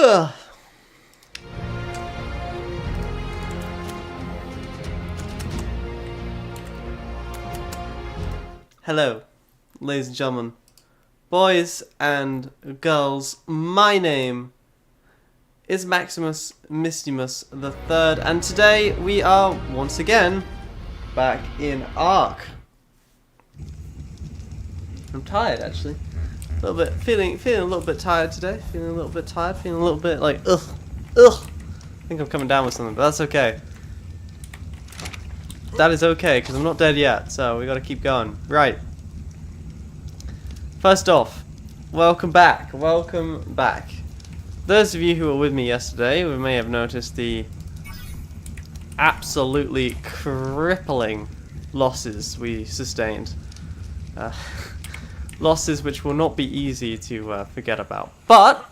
Ugh. Hello, ladies and gentlemen, boys and girls. My name is Maximus Mistimus the Third, and today we are once again back in Ark. I'm tired, actually. A little bit feeling a little bit tired today. Feeling a little bit tired. Feeling a little bit like ugh. I think I'm coming down with something, but that's okay. That is okay, because I'm not dead yet, so we gotta keep going. Right. First off, welcome back. Welcome back. Those of you who were with me yesterday, we may have noticed the absolutely crippling losses we sustained. Losses which will not be easy to forget about. But,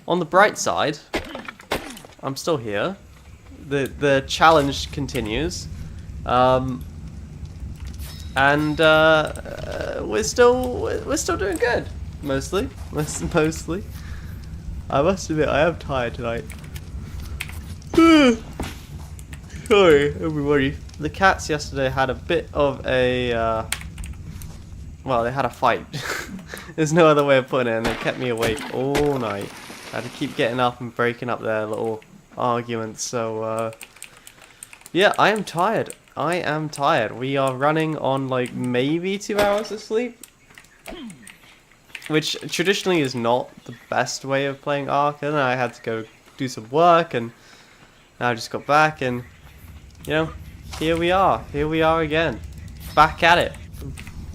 on the bright side, I'm still here. The challenge continues, and we're still doing good, mostly. I must admit, I am tired tonight. Sorry, everybody. The cats yesterday had a bit of a well, they had a fight. There's no other way of putting it, and they kept me awake all night. I had to keep getting up and breaking up their little arguments, so yeah, I am tired. I am tired. We are running on like maybe 2 hours of sleep, which traditionally is not the best way of playing Ark. And I had to go do some work, and now I just got back, and you know, here we are again, back at it.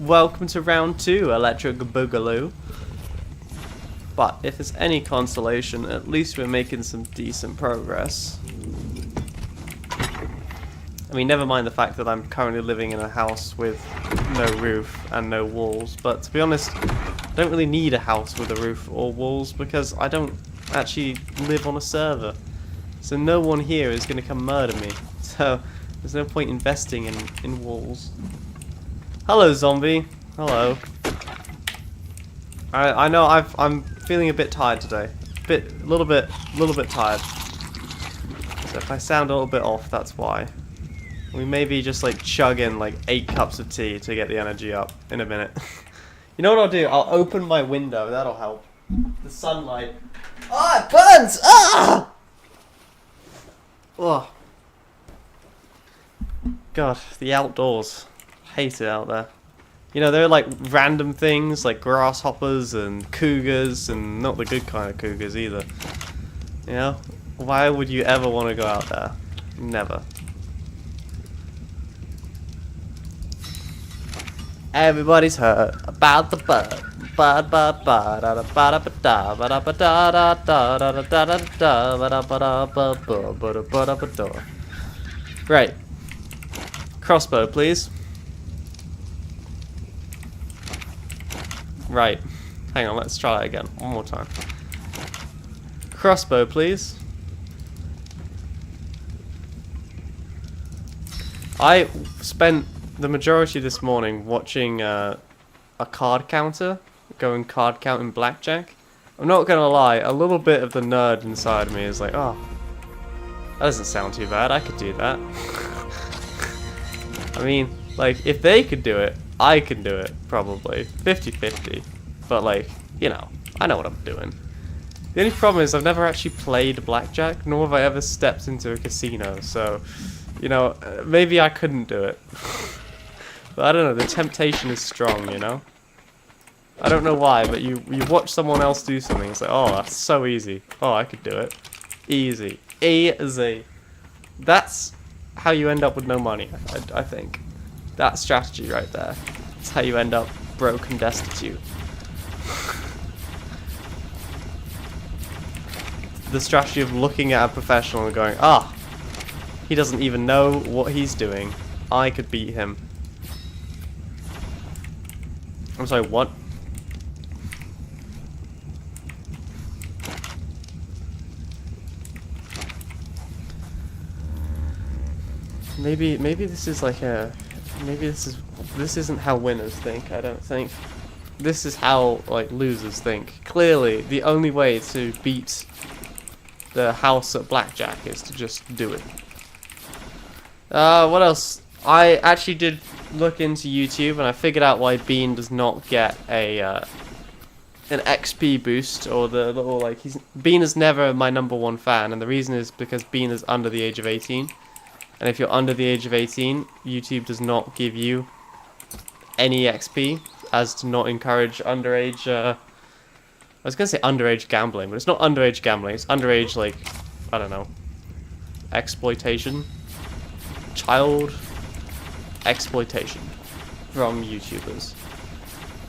Welcome to round 2, Electric Boogaloo. But if it's any consolation, at least we're making some decent progress. I mean, never mind the fact that I'm currently living in a house with no roof and no walls. But to be honest, I don't really need a house with a roof or walls because I don't actually live on a server. So no one here is going to come murder me. So there's no point investing in walls. Hello, zombie. Hello. I know I'm feeling a bit tired today. A little bit tired. So if I sound a little bit off, that's why. We may be just like chugging like 8 cups of tea to get the energy up in a minute. You know what I'll do? I'll open my window. That'll help. The sunlight. Ah, it burns! Ah! Oh. God, the outdoors. Hate it out there. You know, there are like random things like grasshoppers and cougars, and not the good kind of cougars either. You know, why would you ever want to go out there? Never. Everybody's heard about the bird. Right. Crossbow, please. Right. Hang on, let's try that again. One more time. Crossbow, please. I spent the majority of this morning watching a card counter, going card counting blackjack. I'm not gonna lie, a little bit of the nerd inside me is like, oh, that doesn't sound too bad, I could do that. I mean, like, if they could do it, I can do it, probably. 50-50. But, like, you know, I know what I'm doing. The only problem is I've never actually played blackjack, nor have I ever stepped into a casino, so, you know, maybe I couldn't do it. But I don't know, the temptation is strong, you know? I don't know why, but you watch someone else do something, it's like, oh, that's so easy. Oh, I could do it. Easy. Easy. That's how you end up with no money, I think. That strategy right there. That's how you end up broke and destitute. The strategy of looking at a professional and going, ah, he doesn't even know what he's doing. I could beat him. I'm sorry, what? Maybe this is like a... Maybe this isn't how winners think, I don't think. this is how like losers think. Clearly, the only way to beat the house at blackjack is to just do it. What else? I actually did look into YouTube and I figured out why Bean does not get a an XP boost, or the little like Bean is never my #1 fan, and the reason is because Bean is under the age of 18, and if you're under the age of 18, YouTube does not give you any XP, as to not encourage underage. I was gonna say underage gambling, but it's not underage gambling. It's underage, like, I don't know, exploitation, child exploitation from YouTubers.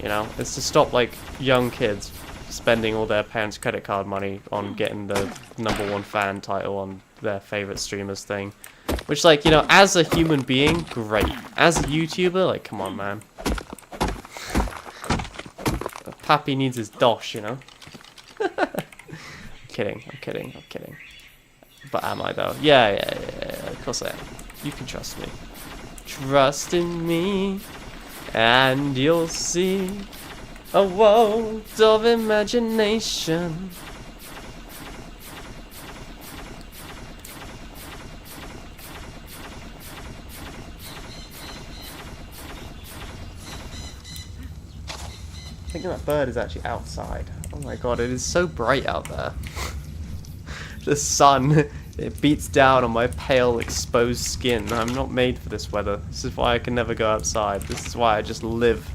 You know, it's to stop like young kids spending all their parents' credit card money on getting the #1 fan title on their favorite streamers thing. Which, like, you know, as a human being, great. As a YouTuber, like, come on, man. Pappy needs his dosh, you know. I'm kidding. But am I though? Yeah, of course I am. You can trust me. Trust in me, and you'll see a world of imagination. I think that bird is actually outside. Oh my god, it is so bright out there. The sun, it beats down on my pale, exposed skin. I'm not made for this weather. This is why I can never go outside. This is why I just live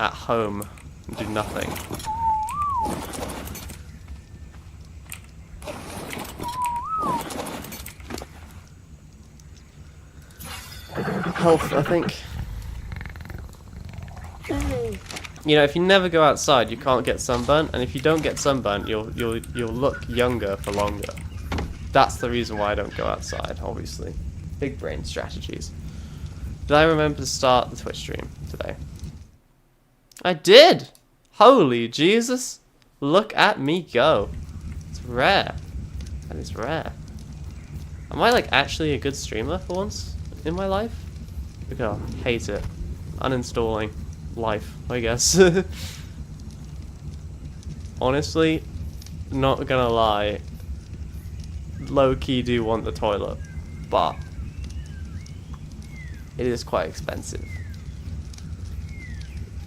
at home and do nothing. Health, I think. You know, if you never go outside, you can't get sunburnt, and if you don't get sunburnt, you'll look younger for longer. That's the reason why I don't go outside, obviously. Big brain strategies. Did I remember to start the Twitch stream today? I did! Holy Jesus! Look at me go. It's rare. That is rare. Am I like actually a good streamer for once in my life? Oh, hate it. Uninstalling. Life, I guess. Honestly, not gonna lie, low-key do want the toilet, but it is quite expensive.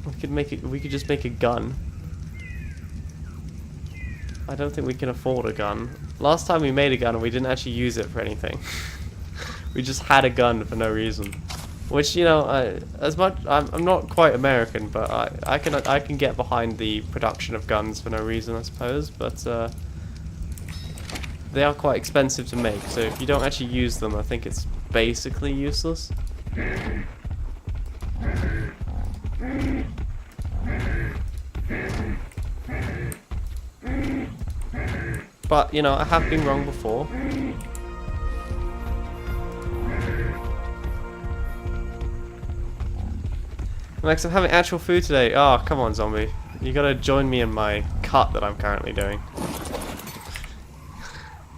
We could just make a gun. I don't think we can afford a gun. Last time we made a gun and we didn't actually use it for anything. We just had a gun for no reason. Which, you know, I'm not quite American, but I can get behind the production of guns for no reason, I suppose. But they are quite expensive to make, so if you don't actually use them, I think it's basically useless. But you know, I have been wrong before. Max, I'm having actual food today. Oh, come on, zombie. You gotta join me in my cut that I'm currently doing.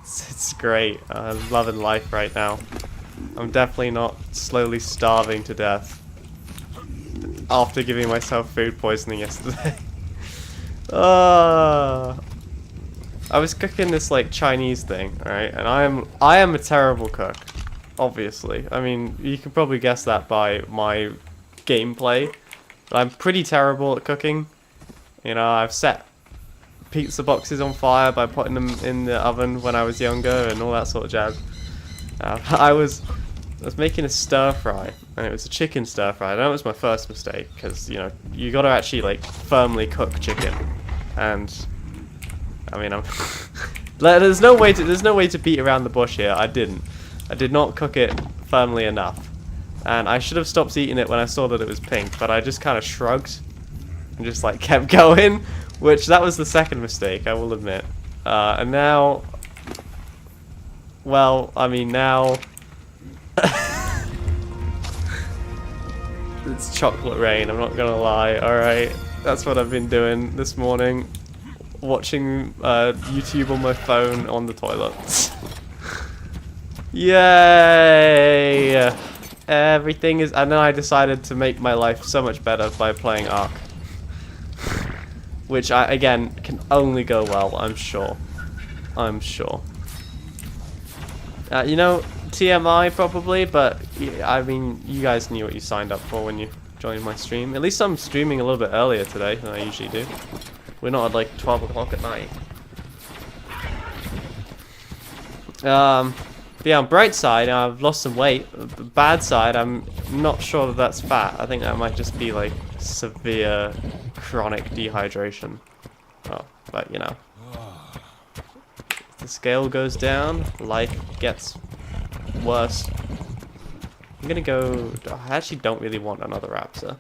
It's great. I'm loving life right now. I'm definitely not slowly starving to death after giving myself food poisoning yesterday. I was cooking this like Chinese thing, alright? And I am a terrible cook, obviously. I mean, you can probably guess that by my gameplay, but I'm pretty terrible at cooking. You know, I've set pizza boxes on fire by putting them in the oven when I was younger and all that sort of jazz. I was making a stir fry, and it was a chicken stir fry. I know it was my first mistake because, you know, you got to actually like firmly cook chicken, and I mean, there's no way to beat around the bush here. I did not cook it firmly enough. And I should have stopped eating it when I saw that it was pink, but I just kind of shrugged and just like kept going, which that was the second mistake, I will admit. And now, well, I mean now, it's chocolate rain, I'm not gonna lie, alright? That's what I've been doing this morning, watching YouTube on my phone on the toilet. Yay! Everything is, and then I decided to make my life so much better by playing Ark. which again can only go well. I'm sure. I'm sure. You know, TMI probably, but I mean, you guys knew what you signed up for when you joined my stream. At least I'm streaming a little bit earlier today than I usually do. We're not at like 12 o'clock at night. But yeah, on bright side, I've lost some weight. Bad side, I'm not sure that that's fat. I think that might just be like severe chronic dehydration. Oh, but you know. If the scale goes down, life gets worse. I'm gonna go... I actually don't really want another raptor.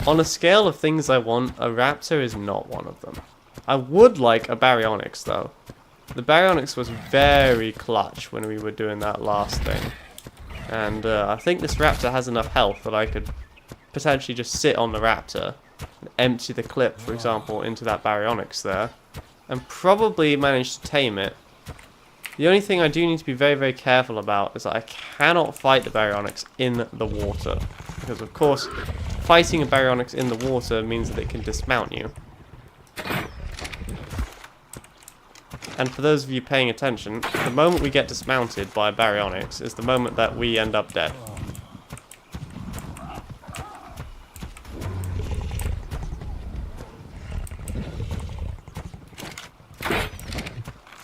On a scale of things I want, a raptor is not one of them. I would like a baryonyx though. The baryonyx was very clutch when we were doing that last thing. And I think this raptor has enough health that I could potentially just sit on the raptor and empty the clip, for example, into that baryonyx there. And probably manage to tame it. The only thing I do need to be very, very careful about is that I cannot fight the baryonyx in the water. Because of course, fighting a baryonyx in the water means that it can dismount you. And for those of you paying attention, the moment we get dismounted by a baryonyx is the moment that we end up dead.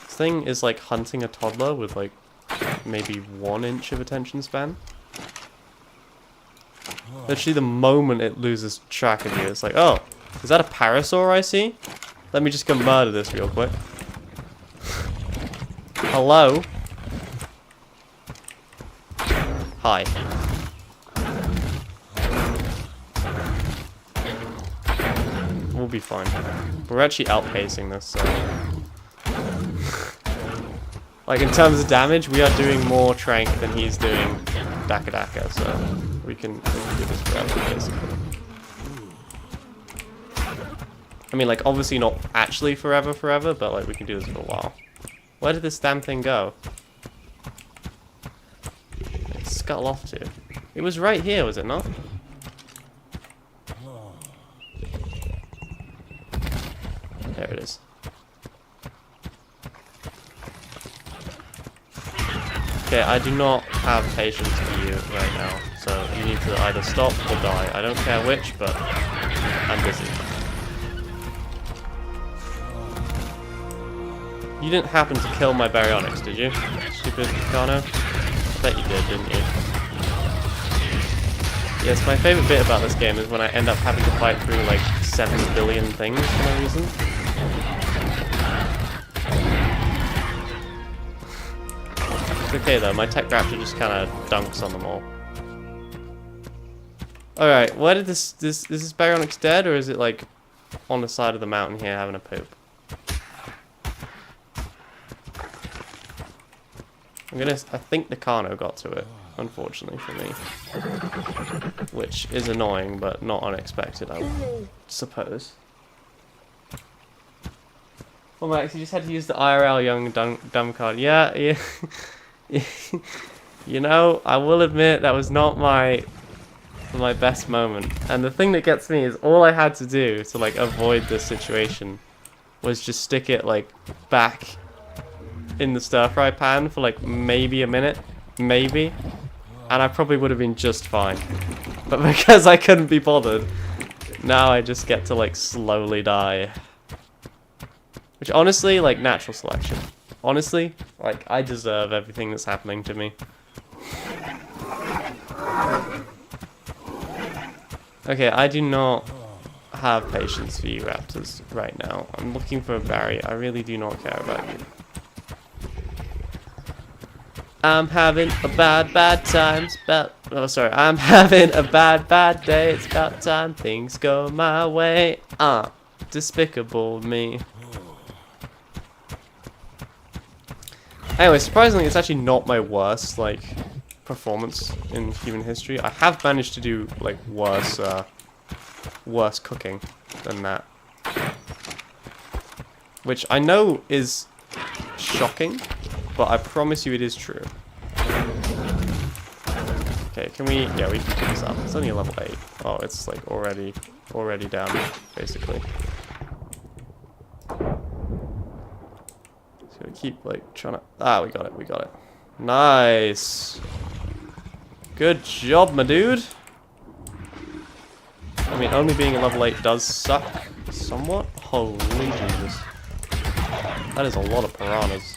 This thing is like hunting a toddler with like maybe 1 inch of attention span. Literally the moment it loses track of you, it's like, oh, is that a parasaur I see? Let me just go murder this real quick. Hello? Hi. We'll be fine. We're actually outpacing this, so... like, in terms of damage, we are doing more Trank than he's doing Daka Daka, so we can do this forever, basically. I mean, like, obviously not actually forever, but, like, we can do this for a while. Where did this damn thing go? It scuttle off to. It was right here, was it not? There it is. Okay, I do not have patience for you right now, so you need to either stop or die. I don't care which, but I'm busy. You didn't happen to kill my baryonyx, did you? Stupid Kano? I bet you did, didn't you? Yes, my favourite bit about this game is when I end up having to fight through like 7 billion things for no reason. It's okay though, my tech raptor just kind of dunks on them all. Alright, where did is this baryonyx dead, or is it like on the side of the mountain here having a poop? I think the Kano got to it, unfortunately for me. Which is annoying, but not unexpected, I would suppose. Well, Max, you just had to use the IRL young dumb card. Yeah. You know, I will admit that was not my best moment. And the thing that gets me is all I had to do to, like, avoid this situation was just stick it, like, back in the stir-fry pan for like maybe a minute, maybe, and I probably would have been just fine. But because I couldn't be bothered, now I just get to like slowly die. Which honestly, like, natural selection. Honestly, like, I deserve everything that's happening to me. Okay, I do not have patience for you raptors right now. I'm looking for a Barry. I really do not care about you. I'm having a bad time. I'm having a bad day. It's about time things go my way. Despicable me. Anyway, surprisingly, it's actually not my worst, like, performance in human history. I have managed to do, like, worse cooking than that. Which I know is shocking, but I promise you it is true. Okay, can we... Yeah, we can pick this up. It's only a level 8. Oh, it's like already down, basically. So we keep like trying to... Ah, we got it, we got it. Nice. Good job, my dude. I mean, only being a level 8 does suck somewhat. Holy Jesus. That is a lot of piranhas.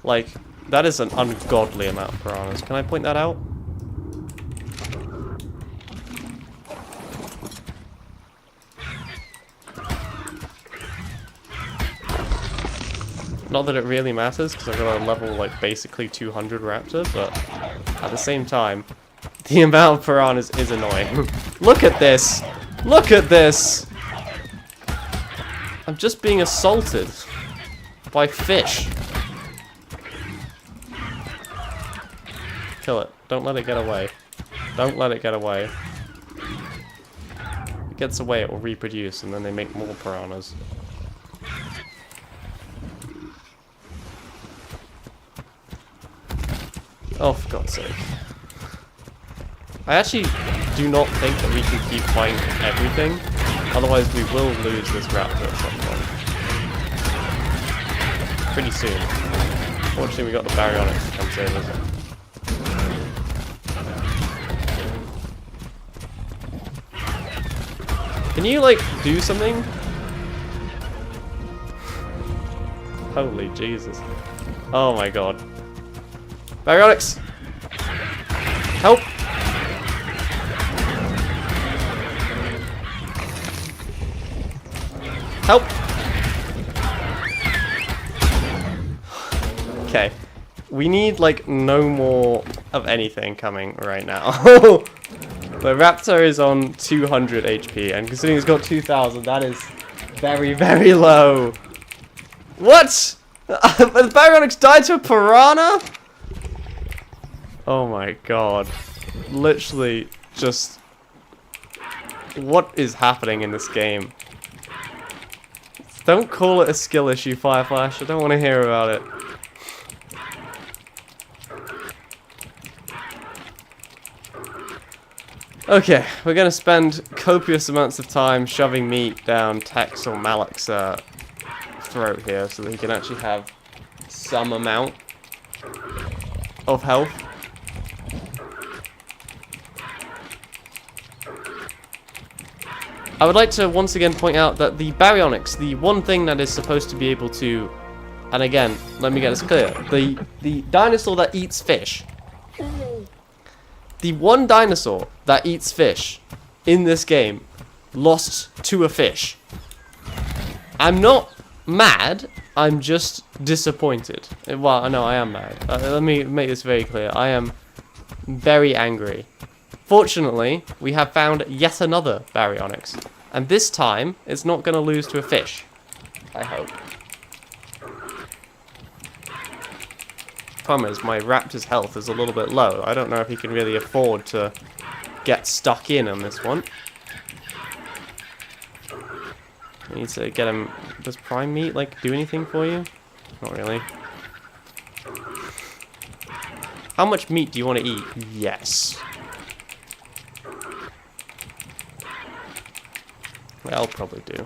Like, that is an ungodly amount of piranhas. Can I point that out? Not that it really matters, because I've got a level, like, basically 200 raptor, but at the same time, the amount of piranhas is annoying. Look at this! Look at this! I'm just being assaulted by fish. Kill it. Don't let it get away. Don't let it get away. If it gets away, it will reproduce, and then they make more piranhas. Oh, for God's sake. I actually do not think that we can keep fighting everything. Otherwise, we will lose this raptor at some point. Pretty soon. Fortunately, we got the baryonyx to come save us. Can you, like, do something? Holy Jesus. Oh my God. Baryonyx! Help! Help! Okay. We need, like, no more of anything coming right now. The raptor is on 200 HP, and considering it's got 2,000, that is very, very low. What? The baryonyx died to a piranha? Oh my God. Literally just... What is happening in this game? Don't call it a skill issue, Fireflash. I don't want to hear about it. Okay, we're going to spend copious amounts of time shoving meat down Tex or Malak's throat here so that he can actually have some amount of health. I would like to once again point out that the baryonyx, the one thing that is supposed to be able to, and again, let me get this clear, the dinosaur that eats fish, the one dinosaur that eats fish in this game lost to a fish. I'm not mad, I'm just disappointed. Well, no, I am mad. Let me make this very clear. I am very angry. Fortunately, we have found yet another baryonyx. And this time, it's not going to lose to a fish. I hope. Problem is, my raptor's health is a little bit low. I don't know if he can really afford to get stuck in on this one. I need to get him... Does prime meat, like, do anything for you? Not really. How much meat do you want to eat? Yes. I'll probably do.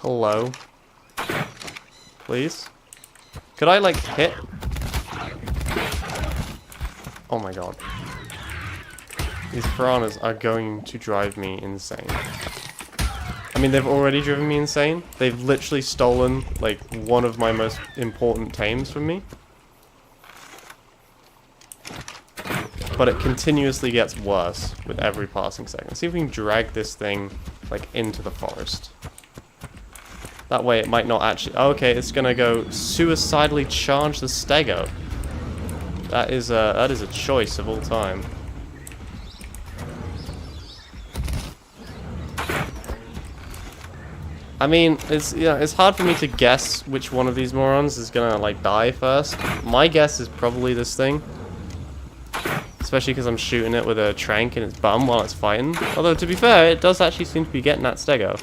Hello? Please? Could I, like, hit? Oh my God. These piranhas are going to drive me insane. I mean, they've already driven me insane. They've literally stolen, like, one of my most important tames from me. But it continuously gets worse with every passing second. Let's see if we can drag this thing, like, into the forest. That way it might not actually... Oh, okay, it's gonna go suicidally charge the stego. That is a choice of all time. I mean, it's hard for me to guess which one of these morons is gonna like die first. My guess is probably this thing, especially because I'm shooting it with a trank in its bum while it's fighting. Although to be fair, it does actually seem to be getting that stego.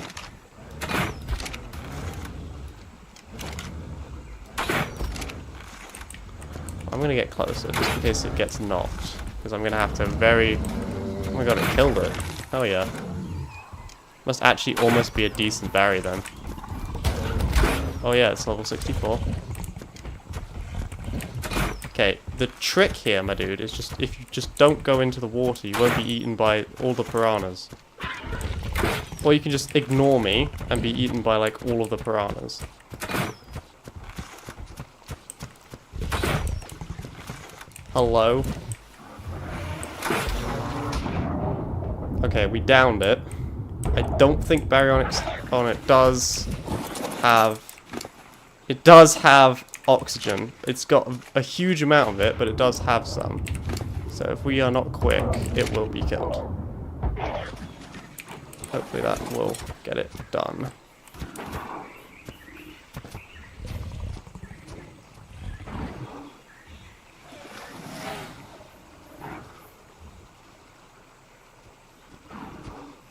I'm gonna get closer just in case it gets knocked, because I'm gonna have to Oh my god, it killed it. Oh yeah. Must actually almost be a decent berry then. Oh yeah, it's level 64. Okay, the trick here, my dude, is just if you just don't go into the water, you won't be eaten by all the piranhas. Or you can just ignore me and be eaten by like all of the piranhas. Hello? Okay, we downed it. I don't think baryonyx on it does have oxygen. It's got a huge amount of it, but it does have some. So if we are not quick, it will be killed. Hopefully that will get it done.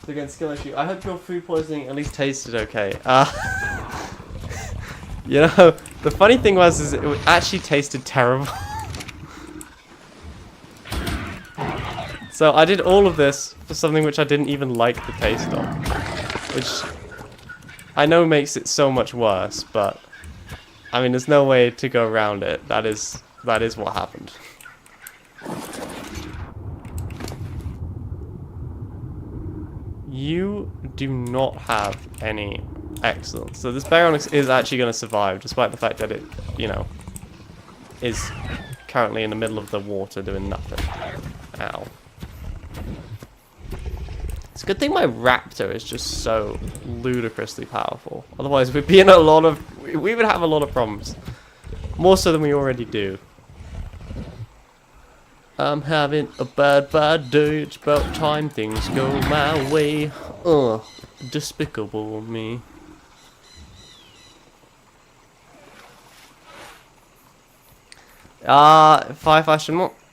Again, skill issue. I hope your food poisoning at least tasted okay. You know, the funny thing was it actually tasted terrible. So I did all of this for something which I didn't even like the taste of, which I know makes it so much worse, but I mean, there's no way to go around it. That is what happened. You do not have any excellence. So this baryonyx is actually going to survive, despite the fact that it, you know, is currently in the middle of the water doing nothing. Ow. It's a good thing my raptor is just so ludicrously powerful. Otherwise, we'd be in a lot of... we would have a lot of problems. More so than we already do. I'm having a bad day, it's about time things go my way. Ugh, despicable me. Firefash,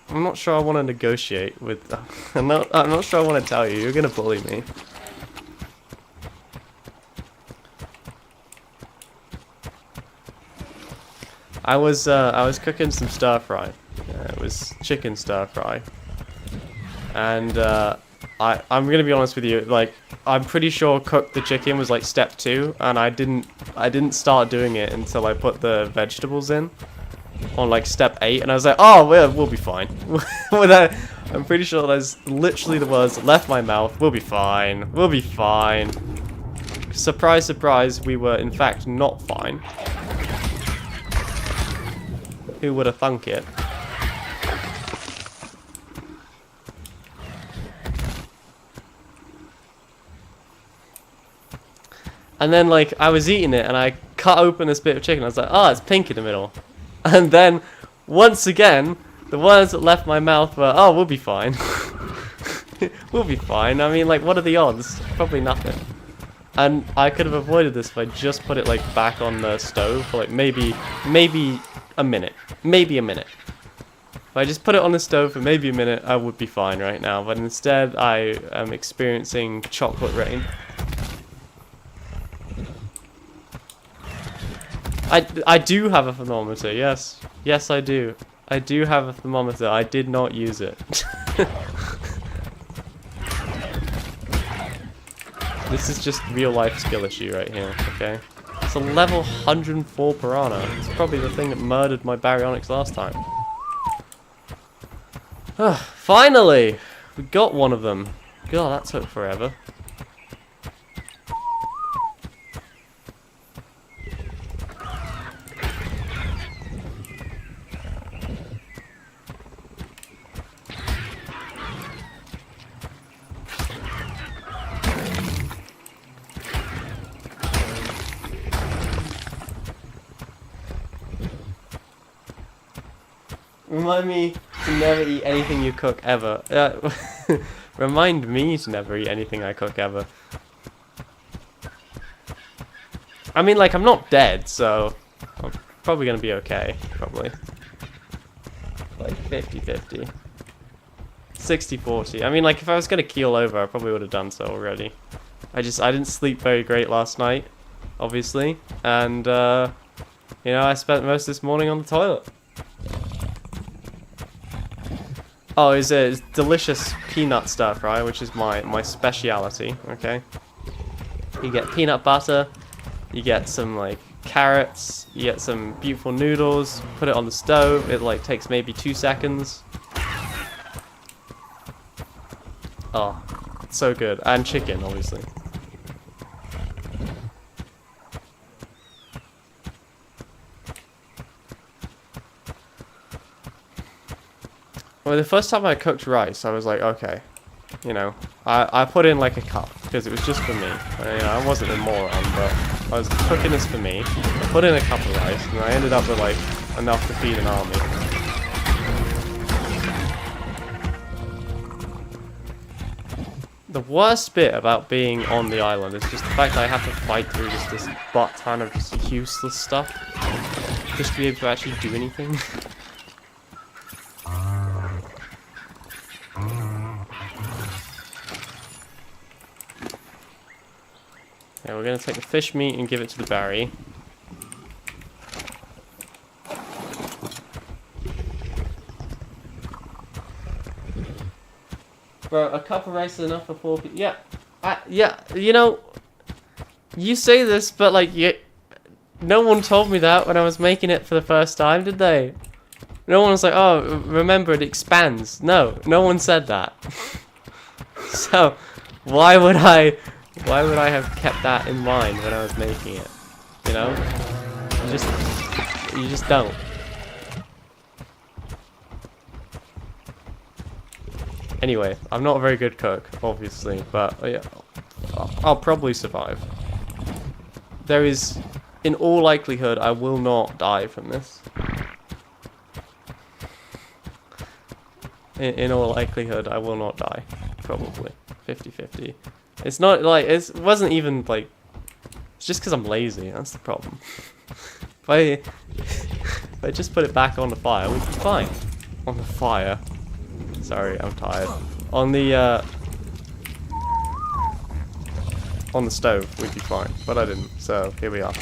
I'm not sure I want to negotiate with... I'm not sure I want to tell you, you're gonna bully me. I was cooking some stir fry. It was chicken stir fry, and I'm gonna be honest with you. Like, I'm pretty sure cook the chicken was like step 2, and I didn't start doing it until I put the vegetables in on like step 8, and I was like, oh, we'll be fine. I'm pretty sure that's literally the words that left my mouth. We'll be fine. We'll be fine. Surprise, surprise. We were in fact not fine. Who would have thunk it? And then, like, I was eating it, and I cut open this bit of chicken. I was like, oh, it's pink in the middle. And then, once again, the words that left my mouth were, oh, we'll be fine. We'll be fine. I mean, like, what are the odds? Probably nothing. And I could have avoided this if I just put it, like, back on the stove for, like, maybe a minute. Maybe a minute. If I just put it on the stove for maybe a minute, I would be fine right now. But instead, I am experiencing chocolate rain. I do have a thermometer, yes. Yes, I do. I do have a thermometer. I did not use it. This is just real life skill issue right here, okay? It's a level 104 piranha. It's probably the thing that murdered my baryonyx last time. Finally! We got one of them. God, that took forever. Remind me to never eat anything you cook ever. Remind me to never eat anything I cook ever. I mean, like, I'm not dead, so I'm probably gonna be okay. Probably. Like 50-50. 60-40. I mean, like, if I was gonna keel over, I probably would have done so already. I didn't sleep very great last night, obviously, and you know, I spent most of this morning on the toilet. Oh, it's delicious peanut stir fry, which is my speciality. Okay, you get peanut butter, you get some like carrots, you get some beautiful noodles. Put it on the stove. It like takes maybe 2 seconds. Oh, it's so good, and chicken, obviously. Well, the first time I cooked rice, I was like, okay, you know, I put in like a cup because it was just for me. You know, I wasn't a moron, but I was cooking this for me. I put in a cup of rice, and I ended up with like enough to feed an army. The worst bit about being on the island is just the fact that I have to fight through just this butt ton of just useless stuff just to be able to actually do anything. Okay, we're going to take the fish meat and give it to the Barry. Bro, a cup of rice is enough for 4 people. Yeah, yeah, you know, you say this, but like, no one told me that when I was making it for the first time, did they? No one was like, oh, remember it expands. No one said that. So, why would I have kept that in mind when I was making it? You know? You just don't. Anyway, I'm not a very good cook, obviously, but yeah, I'll probably survive. There is, in all likelihood, I will not die from this. In all likelihood, I will not die. Probably. 50-50. It's not like, it wasn't even like, it's just because I'm lazy, that's the problem. If I just put it back on the fire, we'd be fine. On the fire. Sorry, I'm tired. On the stove, we'd be fine. But I didn't, so here we are.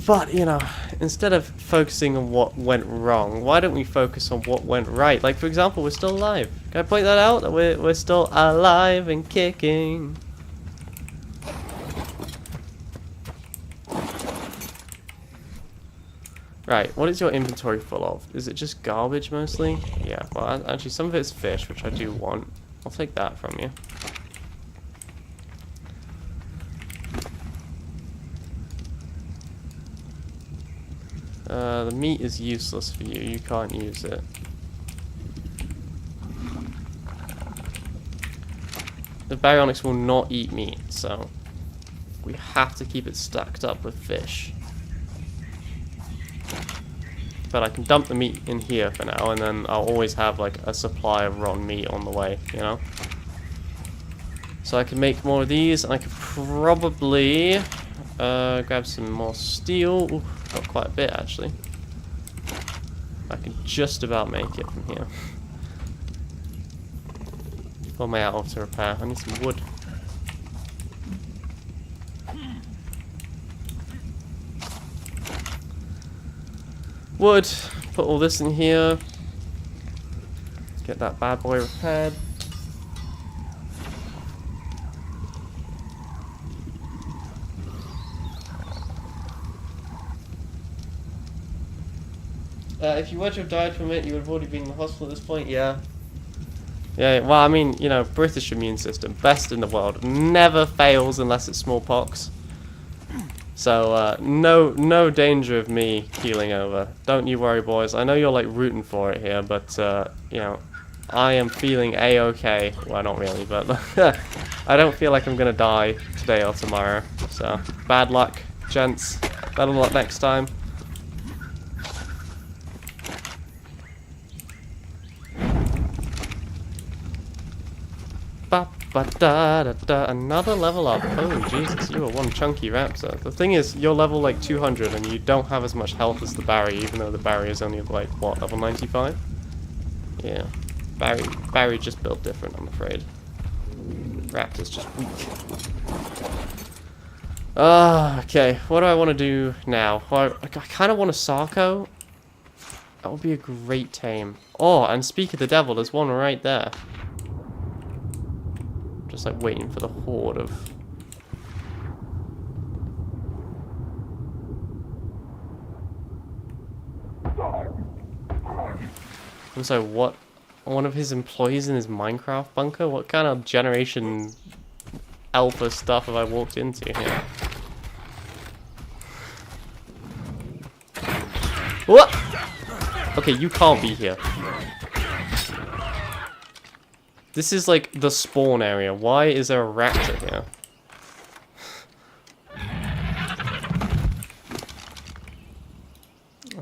But, you know, instead of focusing on what went wrong, why don't we focus on what went right? Like, for example, we're still alive. Can I point that out? That we're still alive and kicking. Right, what is your inventory full of? Is it just garbage mostly? Yeah, well, actually, some of it's fish, which I do want. I'll take that from you. The meat is useless for you. You can't use it. The baryonyx will not eat meat, so we have to keep it stacked up with fish. But I can dump the meat in here for now, and then I'll always have like a supply of rotten meat on the way, you know? So I can make more of these, and I could probably grab some more steel. Ooh, got quite a bit actually. I can just about make it from here. What am I out of to repair? I need some wood. Wood. Put all this in here. Get that bad boy repaired. If you were to have died from it, you would have already been in the hospital at this point. Yeah. Yeah, well, I mean, you know, British immune system, best in the world, never fails unless it's smallpox. So, no danger of me keeling over. Don't you worry, boys. I know you're, like, rooting for it here, but, you know, I am feeling A-okay. Well, not really, but I don't feel like I'm gonna die today or tomorrow. So, bad luck, gents. Better luck next time. Bop. Another level up. Oh Jesus, you are one chunky raptor. The thing is, you're level like 200 and you don't have as much health as the Barry, even though the Barry is only like, what, level 95? Yeah. Barry just built different, I'm afraid. Raptor's just weak. Okay. What do I want to do now? Well, I kind of want a Sarko. That would be a great tame. Oh, and speak of the devil, there's one right there. Just like waiting for the horde of... I'm sorry, what? One of his employees in his Minecraft bunker? What kind of generation alpha stuff have I walked into here? What? Okay, you can't be here. This is like the spawn area. Why is there a raptor here?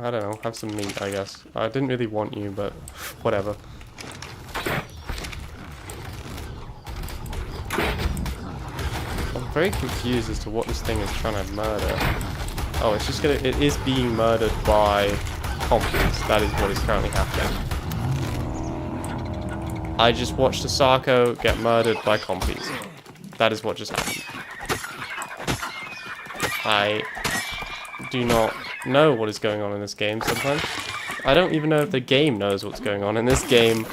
I don't know. Have some meat, I guess. I didn't really want you, but whatever. I'm very confused as to what this thing is trying to murder. Oh, it's just gonna... It is being murdered by compies. That is what is currently happening. I just watched a Sarko get murdered by compies. That is what just happened. I do not know what is going on in this game sometimes. I don't even know if the game knows what's going on in this game.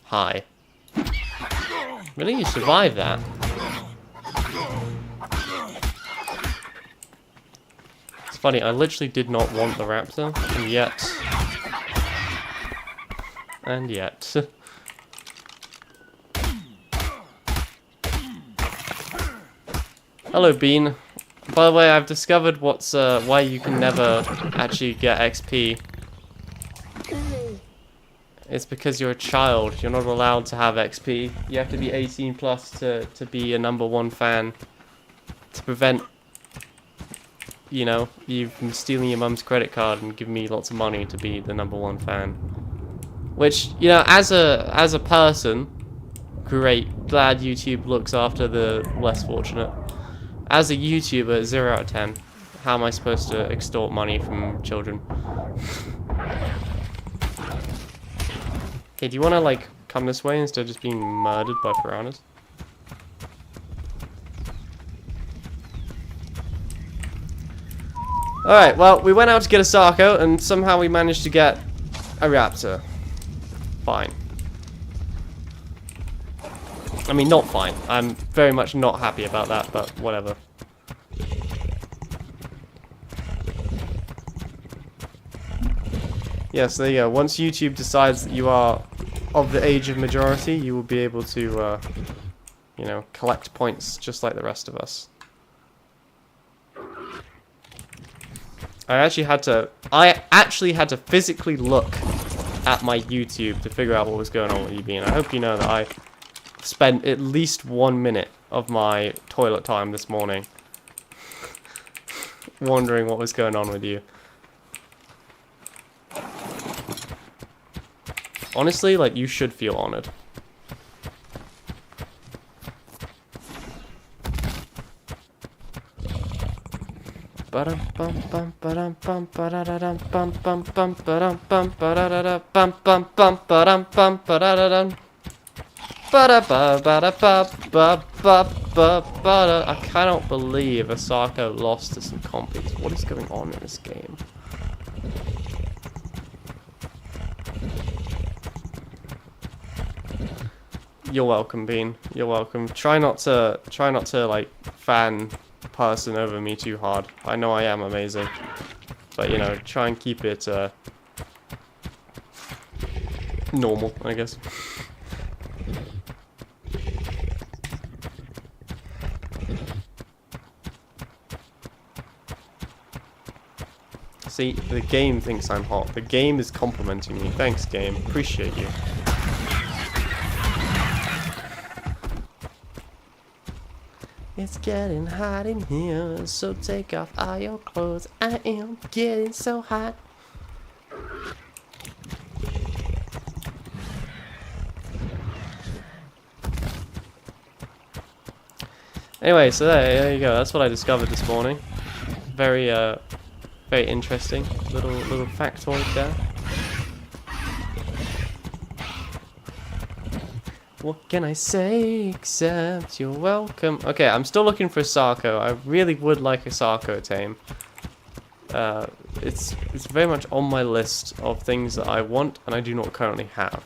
Hi. Really? You survived that? It's funny, I literally did not want the raptor, and yet... And yet... Hello, Bean. By the way, I've discovered what's why you can never actually get XP. It's because you're a child. You're not allowed to have XP. You have to be 18 plus to be a #1 fan. To prevent, you know, you from stealing your mum's credit card and giving me lots of money to be the #1 fan. Which, you know, as a person, great. Glad YouTube looks after the less fortunate. As a YouTuber, 0 out of 10. How am I supposed to extort money from children? Okay, do you want to, like, come this way instead of just being murdered by piranhas? Alright, well, we went out to get a Sarko, and somehow we managed to get a raptor. Fine. I mean, not fine. I'm very much not happy about that, but whatever. Yes, there you go. Once YouTube decides that you are of the age of majority, you will be able to, you know, collect points just like the rest of us. I actually had to physically look at my YouTube to figure out what was going on with you, Bean. I hope you know that I spent at least 1 minute of my toilet time this morning wondering what was going on with you. Honestly, like, you should feel honored. I cannot believe a Sarko lost to some compies. What is going on in this game? You're welcome, Bean. You're welcome. Try not to like fan person over me too hard. I know I am amazing, but you know, try and keep it normal, I guess. See, the game thinks I'm hot. The game is complimenting me. Thanks, game. Appreciate you. It's getting hot in here, so take off all your clothes. I am getting so hot. Anyway, so there you go. That's what I discovered this morning. Very, very interesting little factoid there. What can I say except you're welcome? Okay, I'm still looking for a Sarko. I really would like a Sarko tame. It's very much on my list of things that I want and I do not currently have.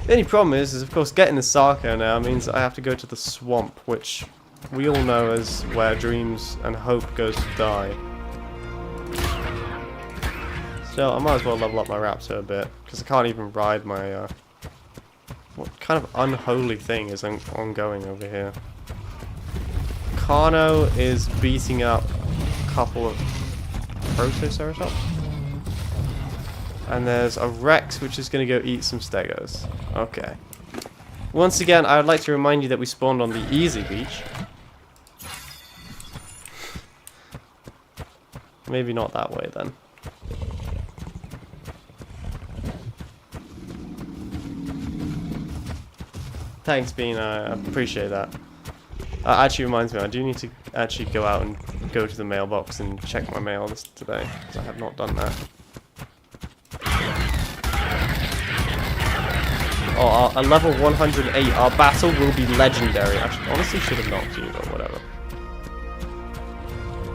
The only problem is of course getting the Sarko now means that I have to go to the swamp, which we all know is where dreams and hope goes to die. So I might as well level up my raptor a bit, because I can't even ride my, what kind of unholy thing is ongoing over here? Carno is beating up a couple of Protoceratops. And there's a Rex which is going to go eat some Stegos. Okay. Once again, I would like to remind you that we spawned on the easy beach. Maybe not that way then. Thanks, Bean. I appreciate that. Actually reminds me, I do need to actually go out and go to the mailbox and check my mail today, because I have not done that. Oh, a level 108. Our battle will be legendary. Actually, honestly, should have knocked you, but whatever.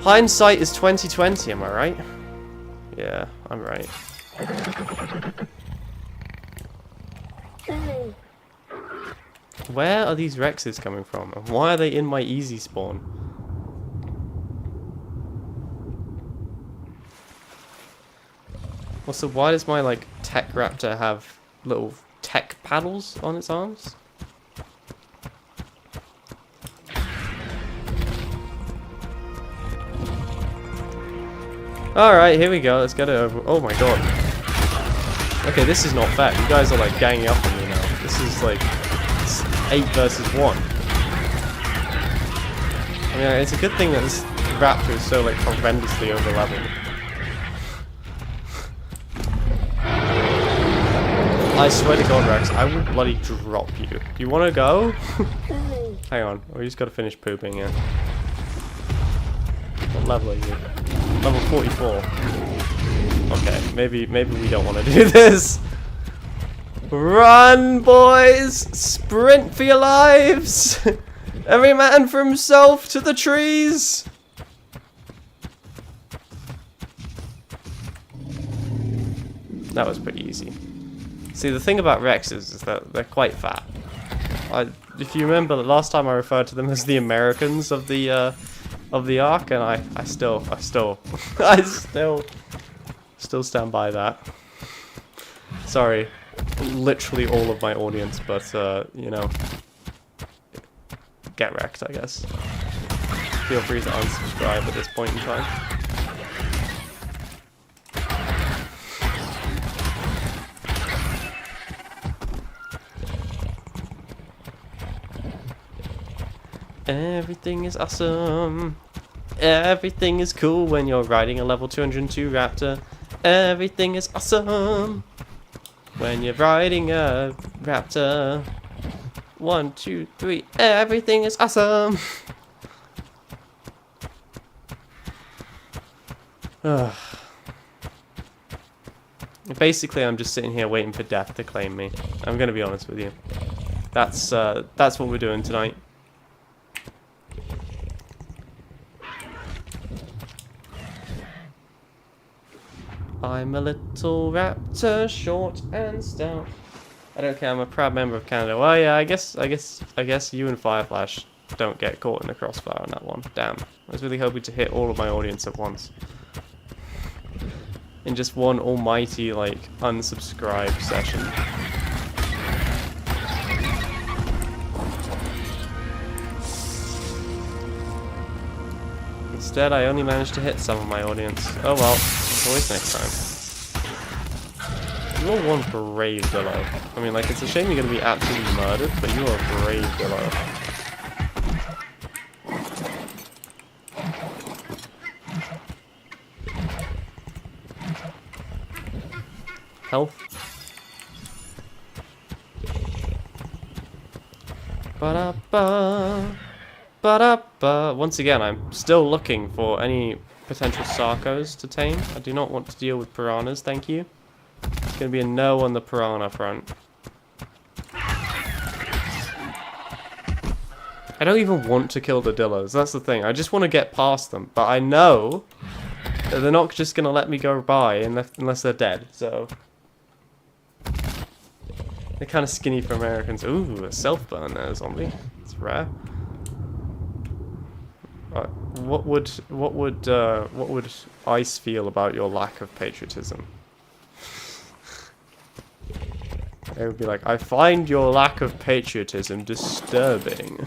Hindsight is 2020. Am I right? Yeah, I'm right. Where are these Rexes coming from? And why are they in my easy spawn? Also, why does my, like, tech raptor have little tech paddles on its arms? Alright, here we go. Let's get it over. Oh my god. Okay, this is not fair. You guys are, like, ganging up on me now. This is, like, 8 versus 1. I mean, it's a good thing that this raptor is so, like, horrendously over-leveled. I swear to God, Rex, I will bloody drop you. Do you want to go? Hang on, we just got to finish pooping here. What level are you? Level 44. Okay, maybe we don't want to do this. Run, boys! Sprint for your lives! Every man for himself to the trees! That was pretty easy. See, the thing about Rexes is that they're quite fat. If you remember, the last time I referred to them as the Americans of the arc, and I still stand by that. Sorry, literally all of my audience, but you know, get wrecked, I guess. Feel free to unsubscribe at this point in time. Everything is awesome. Everything is cool when you're riding a level 202 raptor. Everything is awesome when you're riding a raptor. 1, 2, 3. Everything is awesome. Basically, I'm just sitting here waiting for death to claim me. I'm gonna be honest with you. That's what we're doing tonight. I'm a little raptor, short and stout. I don't care. I'm a proud member of Canada. Well, yeah, I guess you and Fireflash don't get caught in the crossfire on that one. Damn. I was really hoping to hit all of my audience at once. In just one almighty, like, unsubscribe session. Instead, I only managed to hit some of my audience. Oh well, always next time. You are one brave Dillo. I mean, like, it's a shame you're gonna be absolutely murdered, but you are a brave Dillo. Health. Ba-da-ba. Ba-da-ba. Once again, I'm still looking for any potential Sarcos to tame. I do not want to deal with piranhas, thank you. It's going to be a no on the piranha front. I don't even want to kill the Dillos, that's the thing. I just want to get past them, but I know that they're not just going to let me go by unless they're dead, so... They're kind of skinny for Americans. Ooh, a self-burn there, zombie. It's rare. What would Ice feel about your lack of patriotism? They would be like, I find your lack of patriotism disturbing.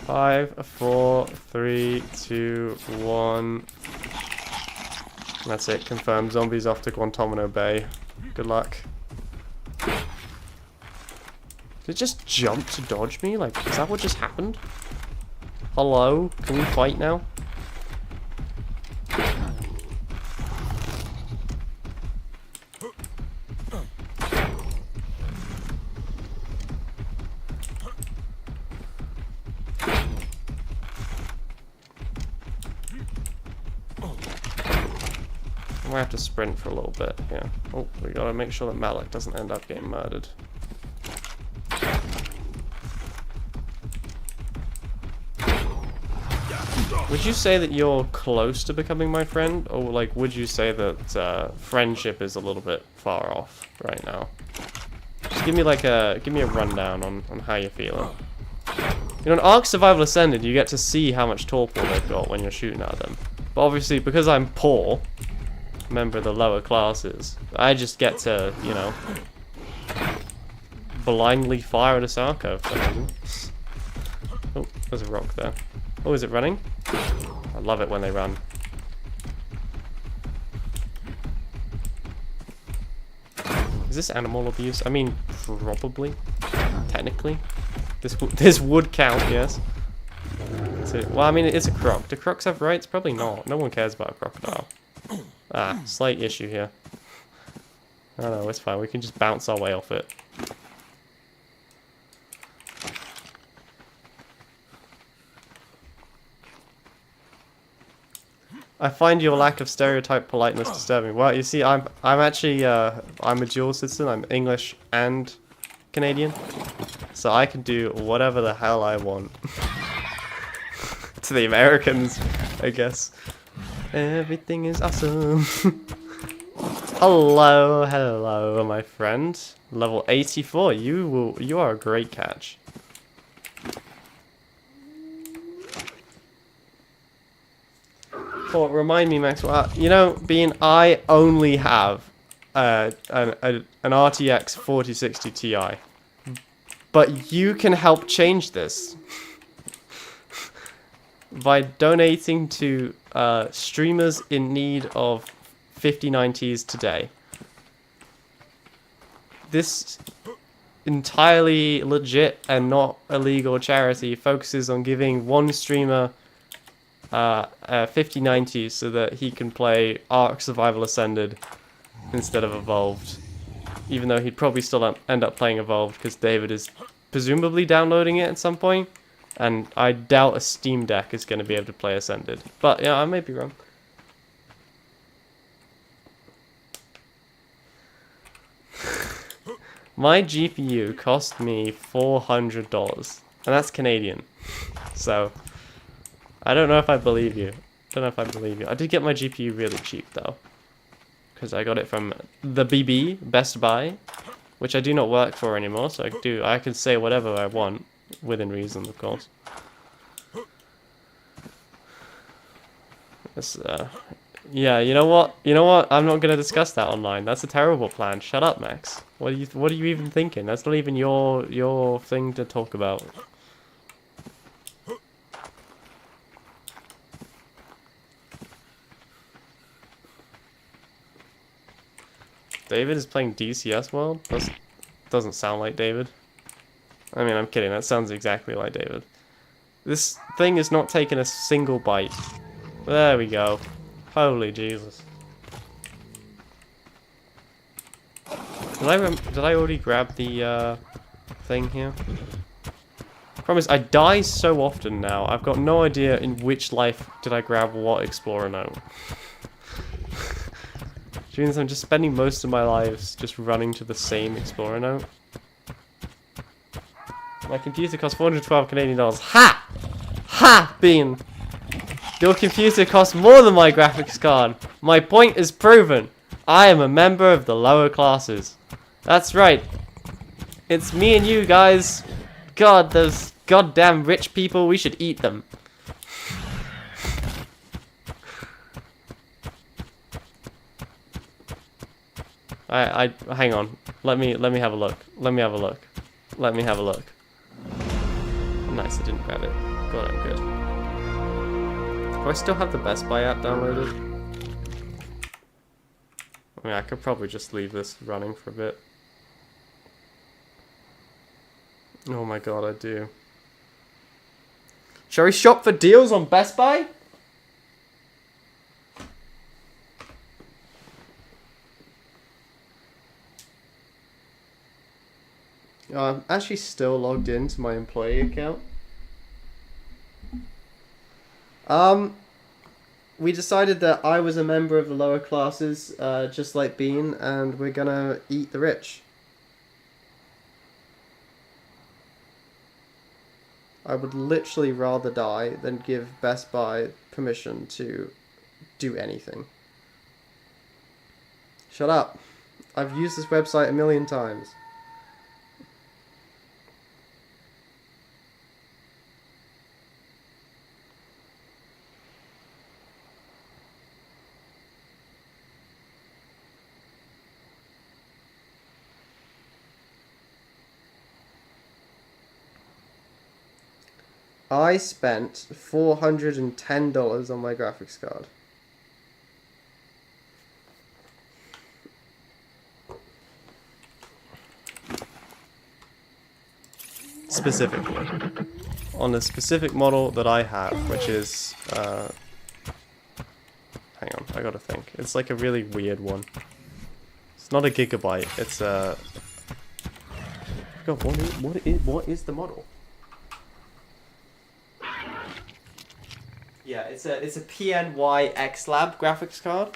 Five, 4, 3, 2, 1. That's it. Confirmed. Zombies off to Guantanamo Bay. Good luck. Did it just jump to dodge me? Like, is that what just happened? Hello? Can we fight now? I might have to sprint for a little bit here. Oh, we gotta make sure that Malik doesn't end up getting murdered. Would you say that you're close to becoming my friend? Or, like, would you say that friendship is a little bit far off right now? Just give me, like, give me a rundown on how you're feeling. You know, in Ark Survival Ascended, you get to see how much torpor they've got when you're shooting at them. But obviously, because I'm poor, member of the lower classes, I just get to, you know, blindly fire at a Sarco for some reason. Oh, there's a rock there. Oh, is it running? I love it when they run. Is this animal abuse? I mean, probably. Technically. This would count, yes. Well, I mean, it's a croc. Do crocs have rights? Probably not. No one cares about a crocodile. Ah, slight issue here. Oh no, it's fine. We can just bounce our way off it. I find your lack of stereotype politeness disturbing. Well, you see, I'm actually I'm a dual citizen. I'm English and Canadian, so I can do whatever the hell I want. To the Americans, I guess. Everything is awesome. Hello, hello, my friend. Level 84. You are a great catch. Oh, remind me, Maxwell. You know, I only have an RTX 4060 Ti, but you can help change this by donating to streamers in need of 5090s today. This entirely legit and not illegal charity focuses on giving one streamer 5090s so that he can play Ark Survival Ascended instead of Evolved. Even though he'd probably still end up playing Evolved because David is presumably downloading it at some point. And I doubt a Steam Deck is going to be able to play Ascended. But, yeah, I may be wrong. My GPU cost me $400. And that's Canadian. So, I don't know if I believe you. I did get my GPU really cheap, though. Because I got it from the BB, Best Buy. Which I do not work for anymore, so I can say whatever I want. Within reason, of course. It's, yeah, you know what? I'm not gonna discuss that online. That's a terrible plan. Shut up, Max. What are you even thinking? That's not even your thing to talk about. David is playing DCS World? Doesn't sound like David. I mean, I'm kidding. That sounds exactly like David. This thing is not taking a single bite. There we go. Holy Jesus. Did I already grab the thing here? Promise, I die so often now. I've got no idea in which life did I grab what Explorer note. Which means I'm just spending most of my lives just running to the same Explorer note. My computer costs 412 Canadian dollars. Ha! Ha! Bean! Your computer costs more than my graphics card. My point is proven. I am a member of the lower classes. That's right. It's me and you guys. God, those goddamn rich people, we should eat them. Hang on. Let me have a look. Let me have a look. Let me have a look. Nice, I didn't grab it. God, I'm good. Do I still have the Best Buy app downloaded? I mean, I could probably just leave this running for a bit. Oh my god, I do. Shall we shop for deals on Best Buy? I'm actually still logged into my employee account. We decided that I was a member of the lower classes, just like Bean, and we're gonna eat the rich. I would literally rather die than give Best Buy permission to do anything. Shut up. I've used this website a million times. I spent $410 on my graphics card. Specifically. On a specific model that I have, which is, hang on, I gotta think. It's like a really weird one. It's not a gigabyte, it's a... God, what is the model? Yeah, it's a PNY X-Lab graphics card,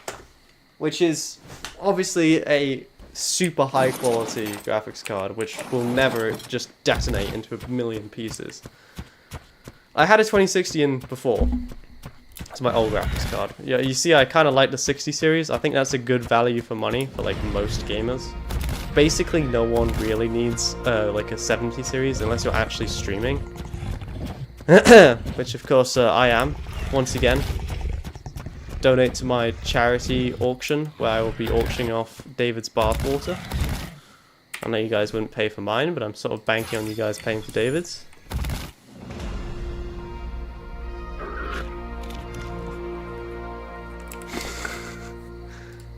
which is obviously a super high quality graphics card, which will never just detonate into a million pieces. I had a 2060 in before. It's my old graphics card. Yeah, you see, I kind of like the 60 series. I think that's a good value for money for like most gamers. Basically, no one really needs like a 70 series unless you're actually streaming. Which of course I am. Once again, donate to my charity auction where I will be auctioning off David's bathwater. I know you guys wouldn't pay for mine, but I'm sort of banking on you guys paying for David's.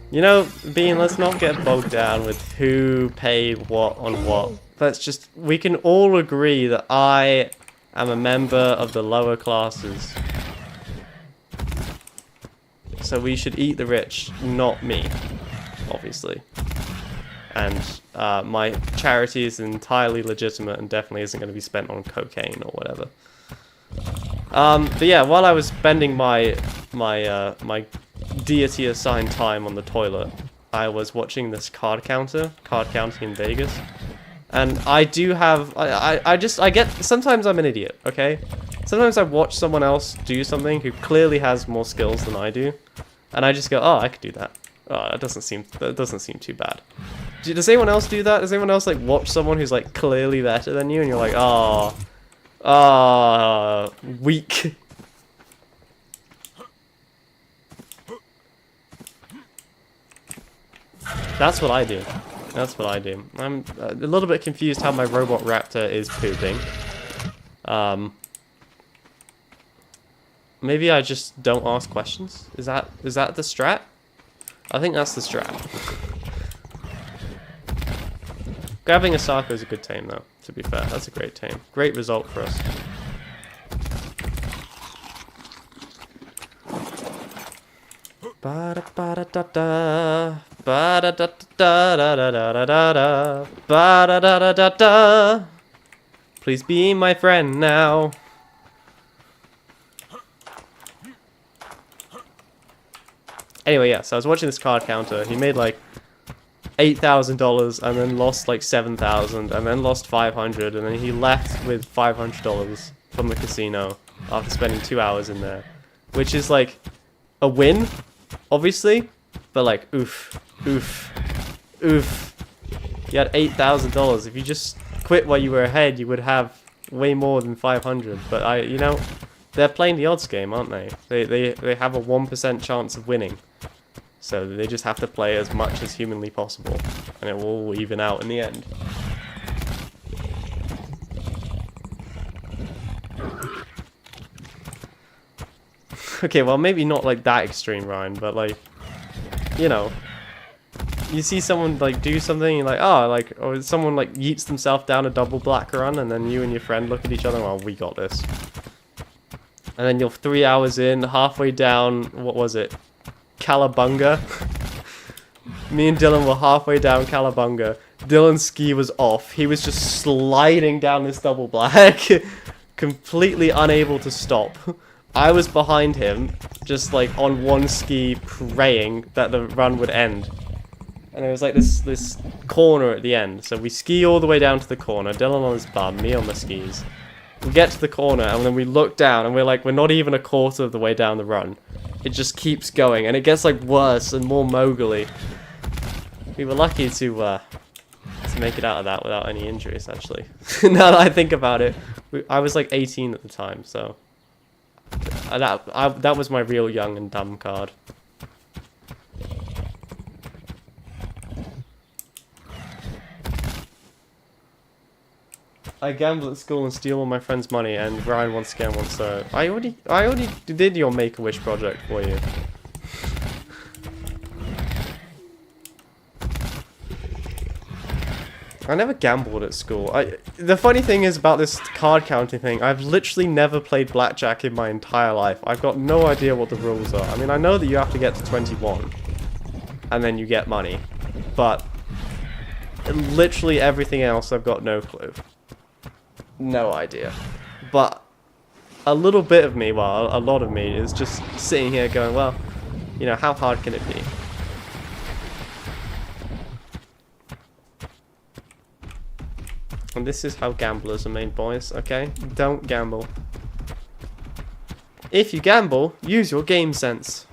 You know, Bean, let's not get bogged down with who paid what on what. Let's just, we can all agree that I am a member of the lower classes. So we should eat the rich, not me, obviously. And my charity is entirely legitimate and definitely isn't going to be spent on cocaine or whatever. But yeah, while I was spending my deity assigned time on the toilet, I was watching this card counting in Vegas. And I do have, I get, sometimes I'm an idiot, okay? Sometimes I watch someone else do something who clearly has more skills than I do. And I just go, oh, I could do that. Oh, that doesn't seem too bad. Does anyone else do that? Does anyone else like watch someone who's like clearly better than you and you're like, weak. That's what I do. That's what I do. I'm a little bit confused how my robot raptor is pooping. Maybe I just don't ask questions? Is that the strat? I think that's the strat. Grabbing a Sako is a good tame, though, to be fair. That's a great tame. Great result for us. Ba-da-ba-da-da-da. Ba-da-da-da-da-da-da-da-da. Ba-da-da-da-da-da. Please be my friend now. Anyway, yeah, so I was watching this card counter. He made like $8,000 and then lost like $7,000 and then lost $500 and then he left with $500 from the casino after spending 2 hours in there, which is like a win, obviously, but like oof, oof, oof. You had $8,000. If you just quit while you were ahead, you would have way more than 500. But you know, they're playing the odds game, aren't they? They have a 1% chance of winning. So they just have to play as much as humanly possible, and it will all even out in the end. Okay, well, maybe not like that extreme, Ryan, but like, you know, you see someone like do something, you're like, oh, like, or someone like yeets themselves down a double black run, and then you and your friend look at each other, well, we got this. And then you're 3 hours in, halfway down, what was it? Calabunga. Me and Dylan were halfway down Calabunga. Dylan's ski was off. He was just sliding down this double black, completely unable to stop. I was behind him, just like on one ski, praying that the run would end. And there was like this corner at the end. So we ski all the way down to the corner. Dylan on his bum, me on my skis. We get to the corner and then we look down and we're like, we're not even a quarter of the way down the run. It just keeps going and it gets like worse and more mogully. We were lucky to make it out of that without any injuries, actually. Now that I think about it, I was like 18 at the time, so that was my real young and dumb card. I gamble at school and steal all my friends' money, and Ryan once again wants to. I already did your Make-A-Wish project for you. I never gambled at school. The funny thing is about this card counting thing, I've literally never played blackjack in my entire life. I've got no idea what the rules are. I mean, I know that you have to get to 21, and then you get money, but literally everything else I've got no clue. No idea. But a little bit of me, well, a lot of me, is just sitting here going, well, you know, how hard can it be? And this is how gamblers are made, boys, okay? Don't gamble. If you gamble, use your game sense.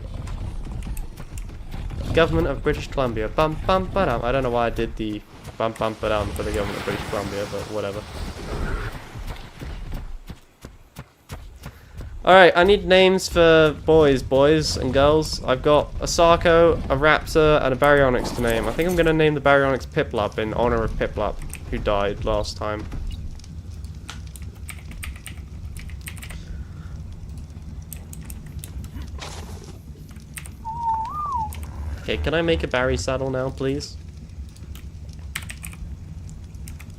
Government of British Columbia. Bum bum ba-dum. I don't know why I did the bum bum ba-dum for the government of British Columbia, but whatever. Alright, I need names for boys and girls. I've got a Sako, a Raptor, and a Baryonyx to name. I think I'm going to name the Baryonyx Piplup in honor of Piplup, who died last time. Okay, can I make a Barry saddle now, please?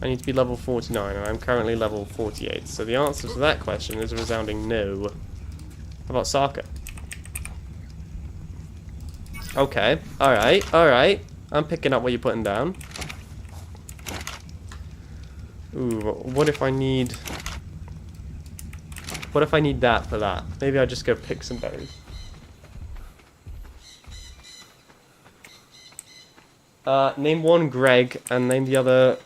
I need to be level 49, and I'm currently level 48. So the answer to that question is a resounding no. How about Saka? Okay, alright. I'm picking up what you're putting down. Ooh, what if I need... What if I need that for that? Maybe I just go pick some berries. Name one Greg, and name the other...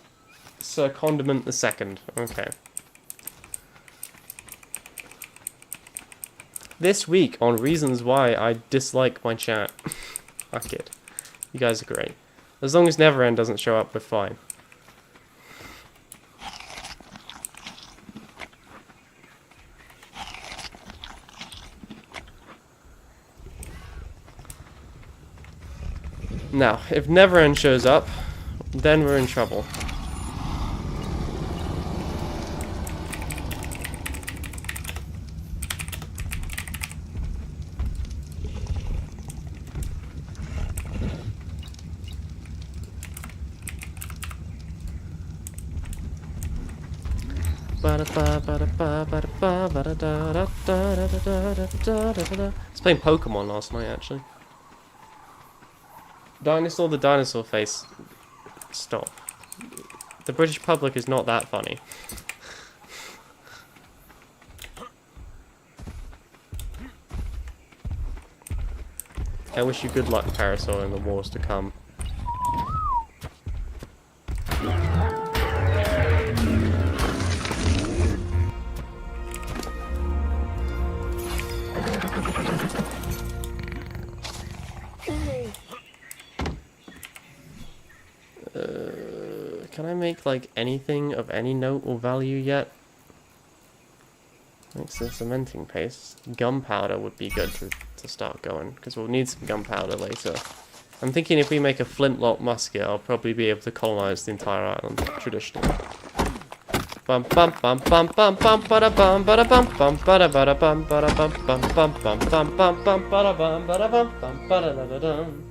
Sir Condiment the Second. Okay. This week on reasons why I dislike my chat. Fuck it. You guys are great. As long as Neverend doesn't show up, we're fine. Now, if Neverend shows up, then we're in trouble. was playing Pokemon last night, actually. Dinosaur the dinosaur face. Stop. The British public is not that funny. I wish you good luck, Parasol, in the wars to come. Can I make, like, anything of any note or value yet? Makes the cementing paste. Gunpowder would be good to start going, because we'll need some gunpowder later. I'm thinking if we make a flintlock musket, I'll probably be able to colonize the entire island, traditionally. Bum bum bum bum bum bum bada bum bada bum bum bada bada bum bada bum bum bum bum bum bum bum bada bum bada bum bum bada da da dum.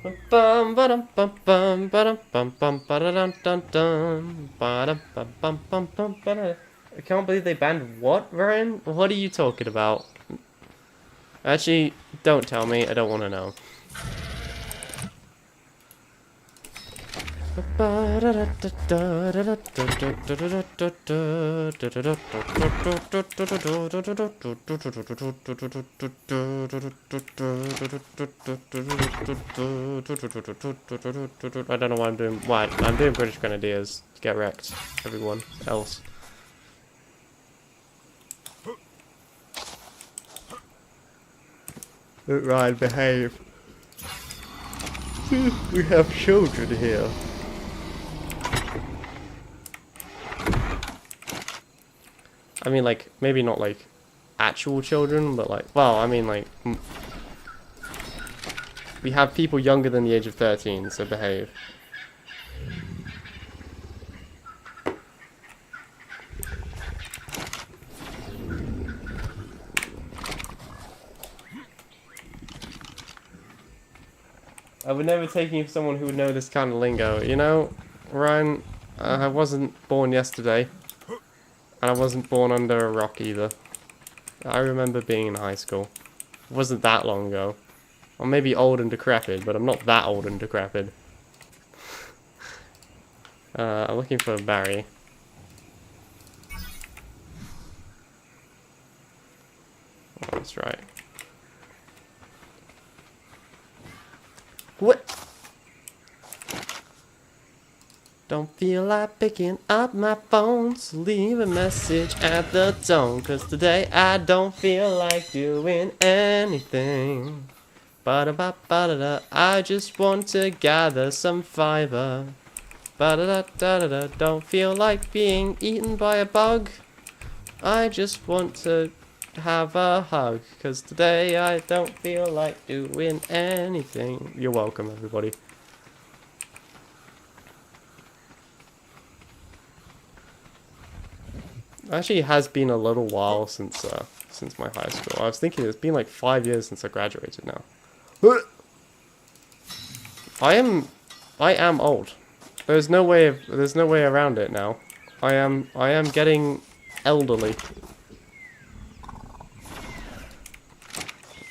Bum bum bum bum bum bum bum bada dum dum dum bada bum bum bum bum bada. I can't believe they banned what, Ryan? What are you talking about? Actually, don't tell me. I don't want to know. I don't know why I'm doing. Why? I'm doing British Grenadiers. Get wrecked, everyone else. Ryan, behave. We have children here. I mean, like, maybe not, like, actual children, but, like, well, I mean, like, we have people younger than the age of 13, so behave. I would never take you for someone who would know this kind of lingo. You know, Ryan, I wasn't born yesterday. And I wasn't born under a rock either. I remember being in high school. It wasn't that long ago. I may be old and decrepit, but I'm not that old and decrepit. I'm looking for Barry. Oh, that's right. What? Don't feel like picking up my phone, so leave a message at the tone. Cause today I don't feel like doing anything. Ba-da-ba-ba-da-da, I just want to gather some fiber. Ba-da-da-da-da-da, don't feel like being eaten by a bug. I just want to have a hug. Cause today I don't feel like doing anything. You're welcome, everybody. Actually, it has been a little while since my high school. I was thinking it's been like 5 years since I graduated now. I am old. There's no way around it now. I am getting elderly.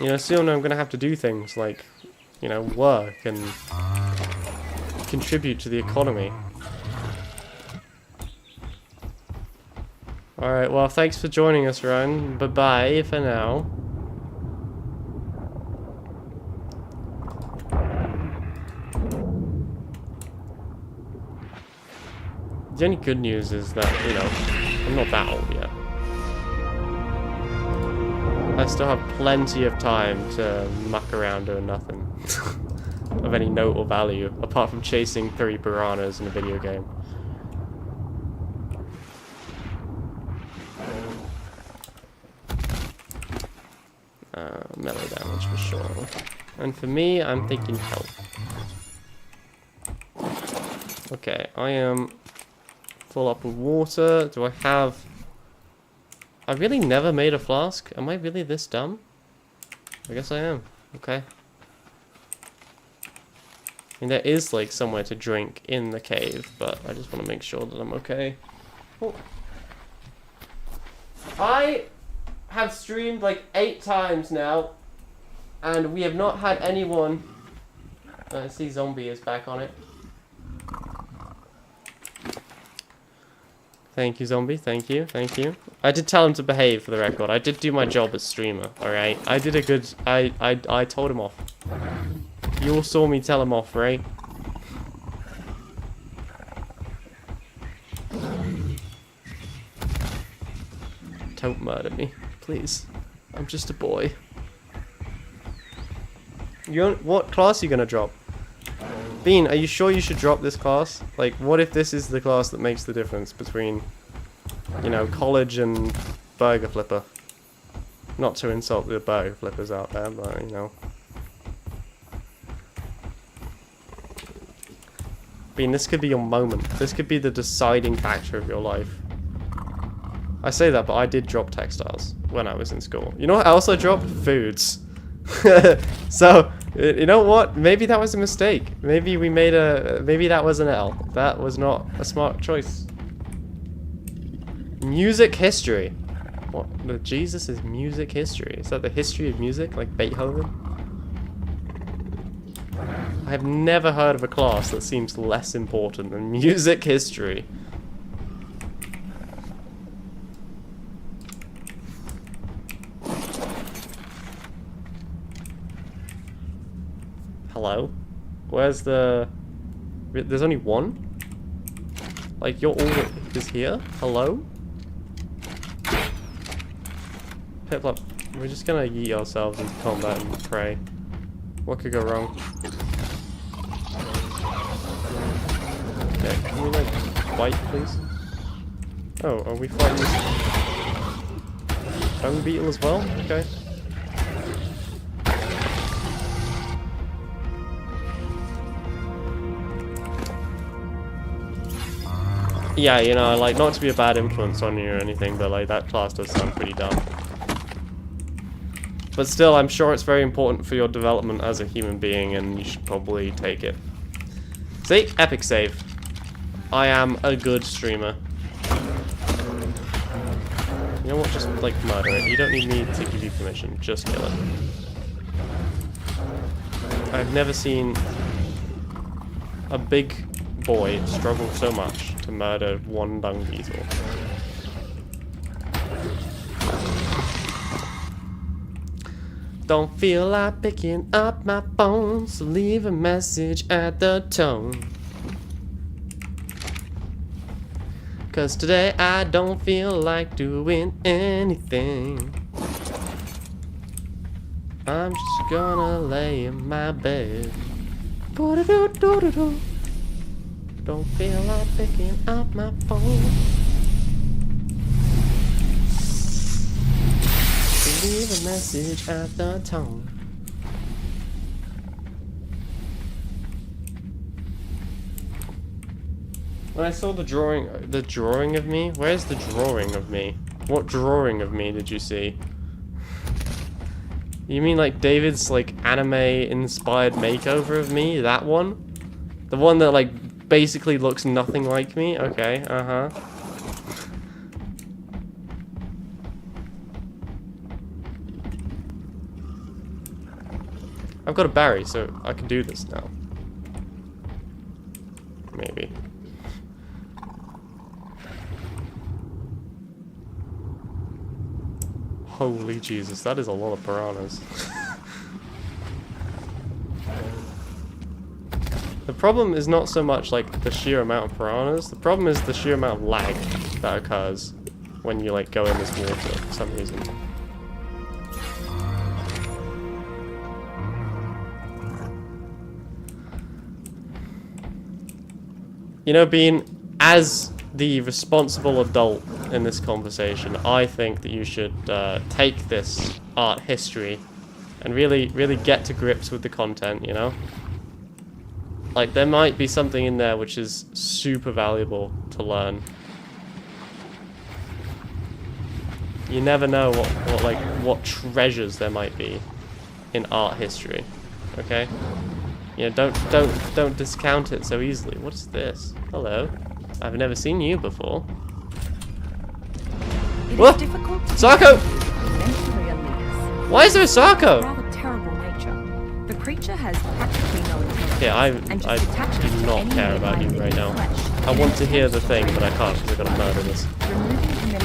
You know, soon I'm gonna have to do things like, you know, work and contribute to the economy. Alright, well, thanks for joining us, Ryan. Bye-bye for now. The only good news is that, you know, I'm not that old yet. I still have plenty of time to muck around doing nothing of any note or value, apart from chasing 3 piranhas in a video game. Melee damage for sure. And for me, I'm thinking health. Okay, I am full up with water. Do I have... I really never made a flask. Am I really this dumb? I guess I am. Okay. I mean, there is, like, somewhere to drink in the cave, but I just want to make sure that I'm okay. Oh. I have streamed like 8 times now, and we have not had anyone. I see Zombie is back on it. Thank you, Zombie. Thank you. Thank you. I did tell him to behave, for the record. I did do my job as streamer. All right. I did a good. I told him off. You all saw me tell him off, right? Don't murder me, please. I'm just a boy. What class are you gonna drop? Bean, are you sure you should drop this class? Like, what if this is the class that makes the difference between, you know, college and burger flipper? Not to insult the burger flippers out there, but, you know. Bean, this could be your moment. This could be the deciding factor of your life. I say that, but I did drop textiles when I was in school. You know what else I dropped? Foods. So, you know what? Maybe that was a mistake. Maybe we made a... Maybe that was an L. That was not a smart choice. Music history. What the Jesus is music history? Is that the history of music? Like Beethoven? I have never heard of a class that seems less important than music history. Hello? Where's the... There's only one? Like, you're all is here? Hello? Piplup, we're just gonna yeet ourselves into combat and pray. What could go wrong? Okay, can we, like, fight, please? Oh, are we fighting this bone beetle as well? Okay. Yeah, you know, like, not to be a bad influence on you or anything, but, like, that class does sound pretty dumb. But still, I'm sure it's very important for your development as a human being, and you should probably take it. See? Epic save. I am a good streamer. You know what? Just, like, murder it. You don't need me to give you permission. Just kill it. I've never seen a big boy struggle so much to murder one dung beetle. Don't feel like picking up my phone, so leave a message at the tone. 'Cause today I don't feel like doing anything. I'm just gonna lay in my bed. Boo-da-doo-doo-doo-doo. Don't feel like picking up my phone. Leave a message at the tone. When I saw the drawing of me, where's the drawing of me? What drawing of me did you see? You mean like David's like anime-inspired makeover of me? That one? The one that like basically looks nothing like me? Okay, uh-huh. I've got a berry, so I can do this now. Maybe. Holy Jesus, that is a lot of piranhas. The problem is not so much like the sheer amount of piranhas, the problem is the sheer amount of lag that occurs when you like go in this water for some reason. You know, being as the responsible adult in this conversation, I think that you should take this art history and really get to grips with the content, you know? Like, there might be something in there which is super valuable to learn. You never know what treasures there might be in art history, okay? You know, don't discount it so easily. What is this? Hello. I've never seen you before. It Whoa! is difficult to Sarko! Hiya. Why is there a Sarko? Rather terrible nature. The creature has practically no intelligence. Yeah, I and just attaches do to not any care about you nearby right now. living flesh. I want to hear the thing, but I can't because I've got to murder this. Removing Hiya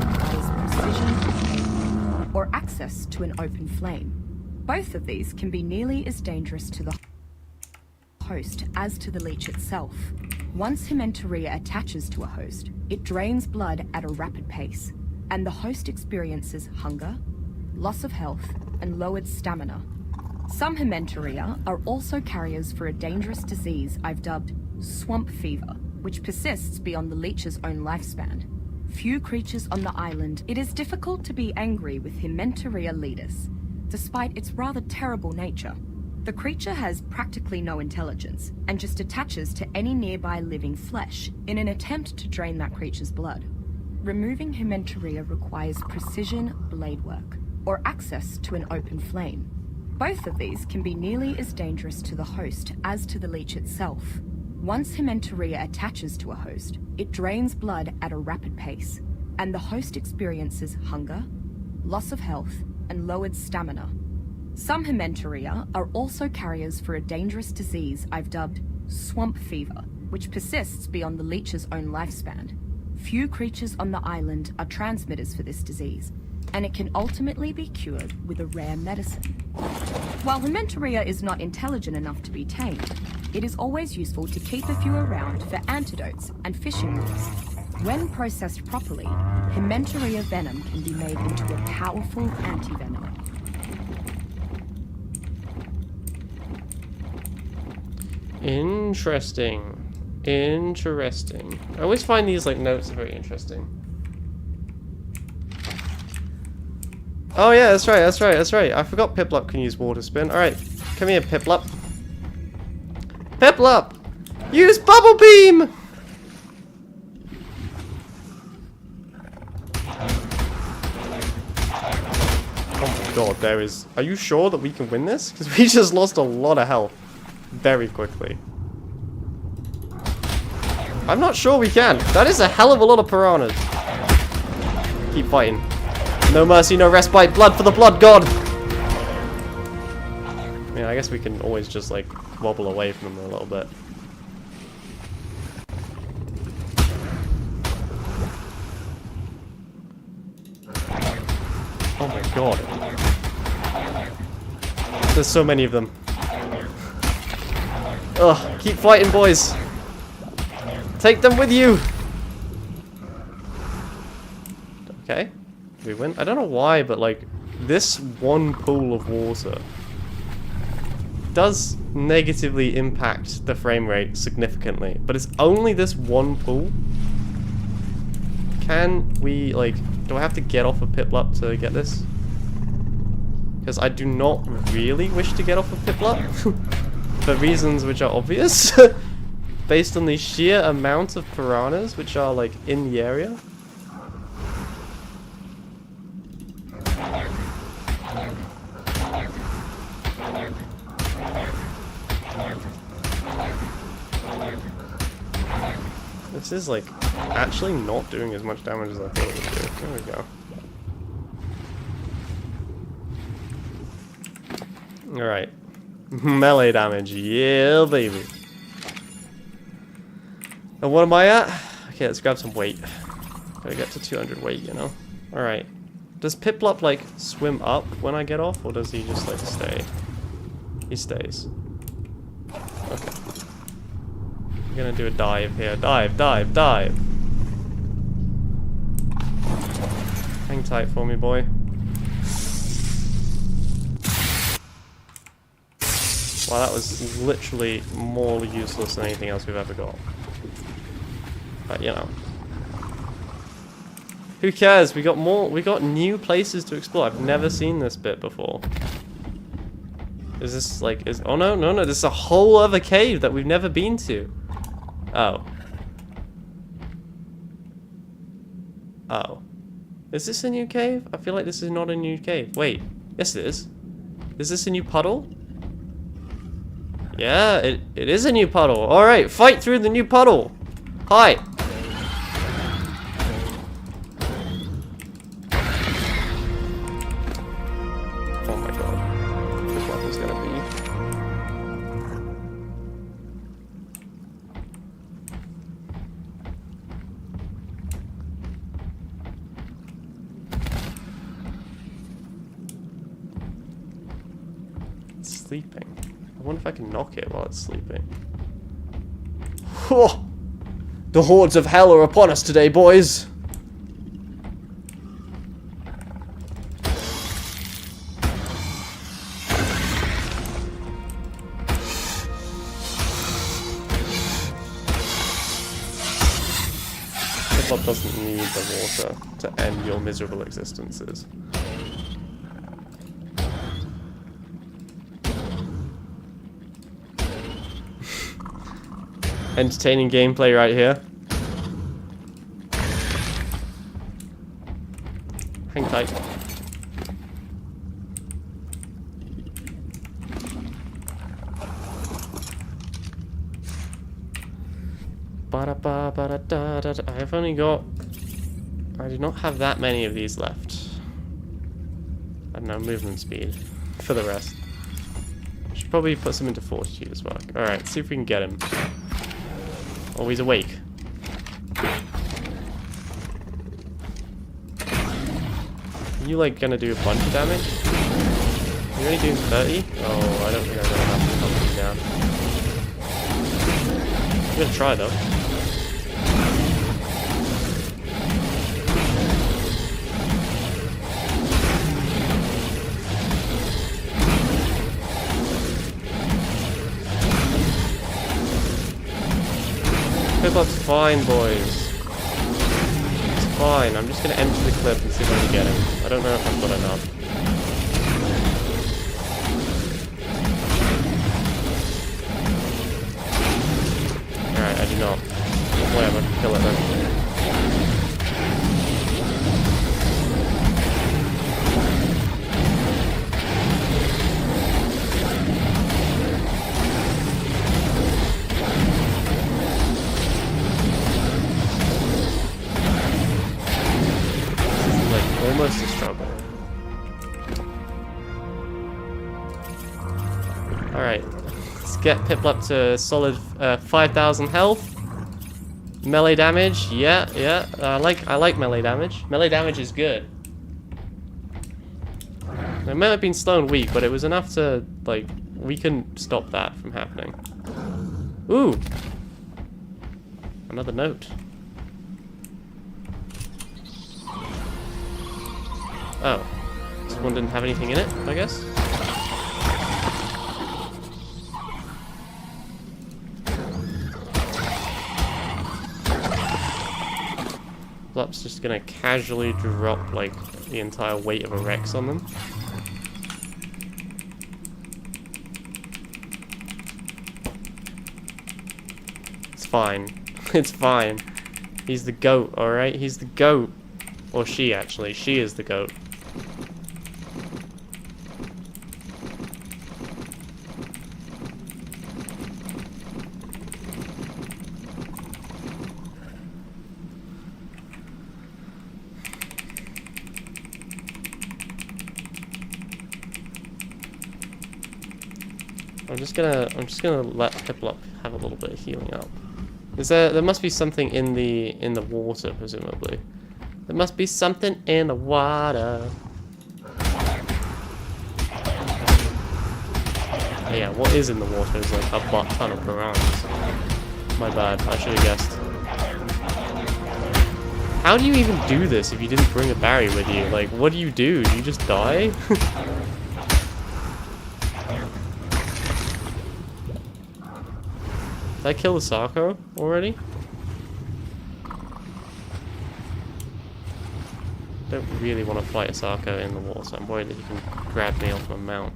requires precision or access to an open flame. Both of these can be nearly as dangerous to the host as to the leech itself. Once Hiya attaches to a host, it drains blood at a rapid pace, and the host experiences hunger, loss of health, and lowered stamina. Some Hiya are also carriers for a dangerous disease I've dubbed swamp fever, which persists beyond the leech's own lifespan. Few creatures on the island, it is difficult to be angry with Hiya leaders, despite its rather terrible nature. The creature has practically no intelligence and just attaches to any nearby living flesh in an attempt to drain that creature's blood. Removing Hiya requires precision blade work or access to an open flame. Both of these can be nearly as dangerous to the host as to the leech itself. Once Hiya attaches to a host, it drains blood at a rapid pace, and the host experiences hunger, loss of health, and lowered stamina. Some Hiya are also carriers for a dangerous disease I've dubbed swamp fever, which persists beyond the leech's own lifespan. Few creatures on the island are transmitters for this disease, and it can ultimately be cured with a rare medicine. While Hiya is not intelligent enough to be tamed, it is always useful to keep a few around for antidotes and fishing lures. When processed properly, Hiya venom can be made into a powerful anti-venom. Interesting. Interesting. I always find these like notes very interesting. Oh yeah, that's right. I forgot Piplup can use water spin. Alright, come here, Piplup. Piplup! Use bubble beam! Oh my god, there is... Are you sure that we can win this? Because we just lost a lot of health very quickly. I'm not sure we can. That is a hell of a lot of piranhas. Keep fighting. No mercy, no respite. Blood for the blood god. I mean, I guess we can always just like wobble away from them a little bit. Oh my god. There's so many of them. Ugh, keep fighting, boys. Take them with you. Okay, we win. I don't know why, but like this one pool of water does negatively impact the frame rate significantly, but it's only this one pool. Can we like? Do I have to get off of Piplup to get this? Because I do not really wish to get off of Piplup for reasons which are obvious. Based on the sheer amount of piranhas which are like in the area. This is like actually not doing as much damage as I thought it would do. There we go. Alright. Melee damage, yeah baby. And what am I at? Okay, let's grab some weight. Gotta get to 200 weight, you know? Alright. Does Piplup, like, swim up when I get off, or does he just, like, stay? He stays. Okay. I'm gonna do a dive here. Dive, dive, dive! Hang tight for me, boy. Wow, that was literally more useless than anything else we've ever got. But, you know. Who cares? We got new places to explore. I've never seen this bit before. Is this like, oh no, this is a whole other cave that we've never been to. Oh. Oh. Is this a new cave? I feel like this is not a new cave. Wait. Yes, it is. Is this a new puddle? Yeah, it is a new puddle. Alright, fight through the new puddle. Hi. sleeping. I wonder if I can knock it while it's sleeping. Oh! The hordes of hell are upon us today, boys! Piplup doesn't need the water to end your miserable existences. Entertaining gameplay right here. Hang tight. I've only got... I do not have that many of these left. I don't know, movement speed for the rest. Should probably put some into fortitude as well. Alright, see if we can get him. Oh, he's awake. Are you like gonna do a bunch of damage? You're only doing 30? Oh, I don't think I'm gonna have to calm you down. I'm gonna try though. Piplup's fine, boys. It's fine. I'm just gonna empty the clip and see if I can get him. I don't know if I've got enough. Alright, I do not. Whatever, kill it then. Almost a struggle. Alright, let's get Piplup to solid 5,000 health. Melee damage, yeah. I like melee damage. Melee damage is good. It might have been slow and weak, but it was enough to, like, we can stop that from happening. Ooh! Another note. Oh. This one didn't have anything in it, I guess? Plup's just gonna casually drop, like, the entire weight of a Rex on them. It's fine. It's fine. He's the goat, alright? He's the goat. Or she, actually. She is the goat. I'm just gonna let Piplup have a little bit of healing up. There must be something in the water, presumably. There must be something in the water. Oh, yeah, what is in the water is like a butt ton of piranhas. My bad, I should have guessed. How do you even do this if you didn't bring a barrier with you? Like, what do? Do you just die? Did I kill the Sarko already? Don't really want to fight a Sarko in the water. I'm worried that he can grab me off my mount.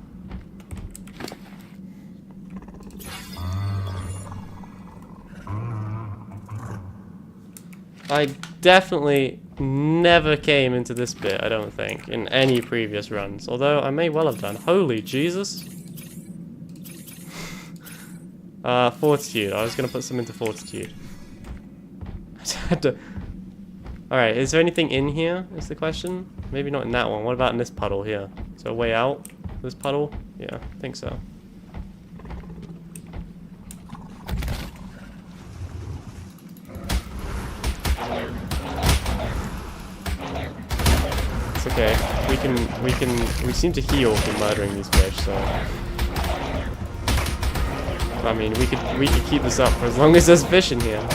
I definitely never came into this bit, I don't think, in any previous runs. Although I may well have done. Holy Jesus. Fortitude. I was going to put some into fortitude. I had to... Alright, is there anything in here, is the question? Maybe not in that one. What about in this puddle here? Is there a way out? This puddle? Yeah, I think so. It's okay. We seem to heal from murdering these fish, so... I mean, we could keep this up for as long as there's fish in here.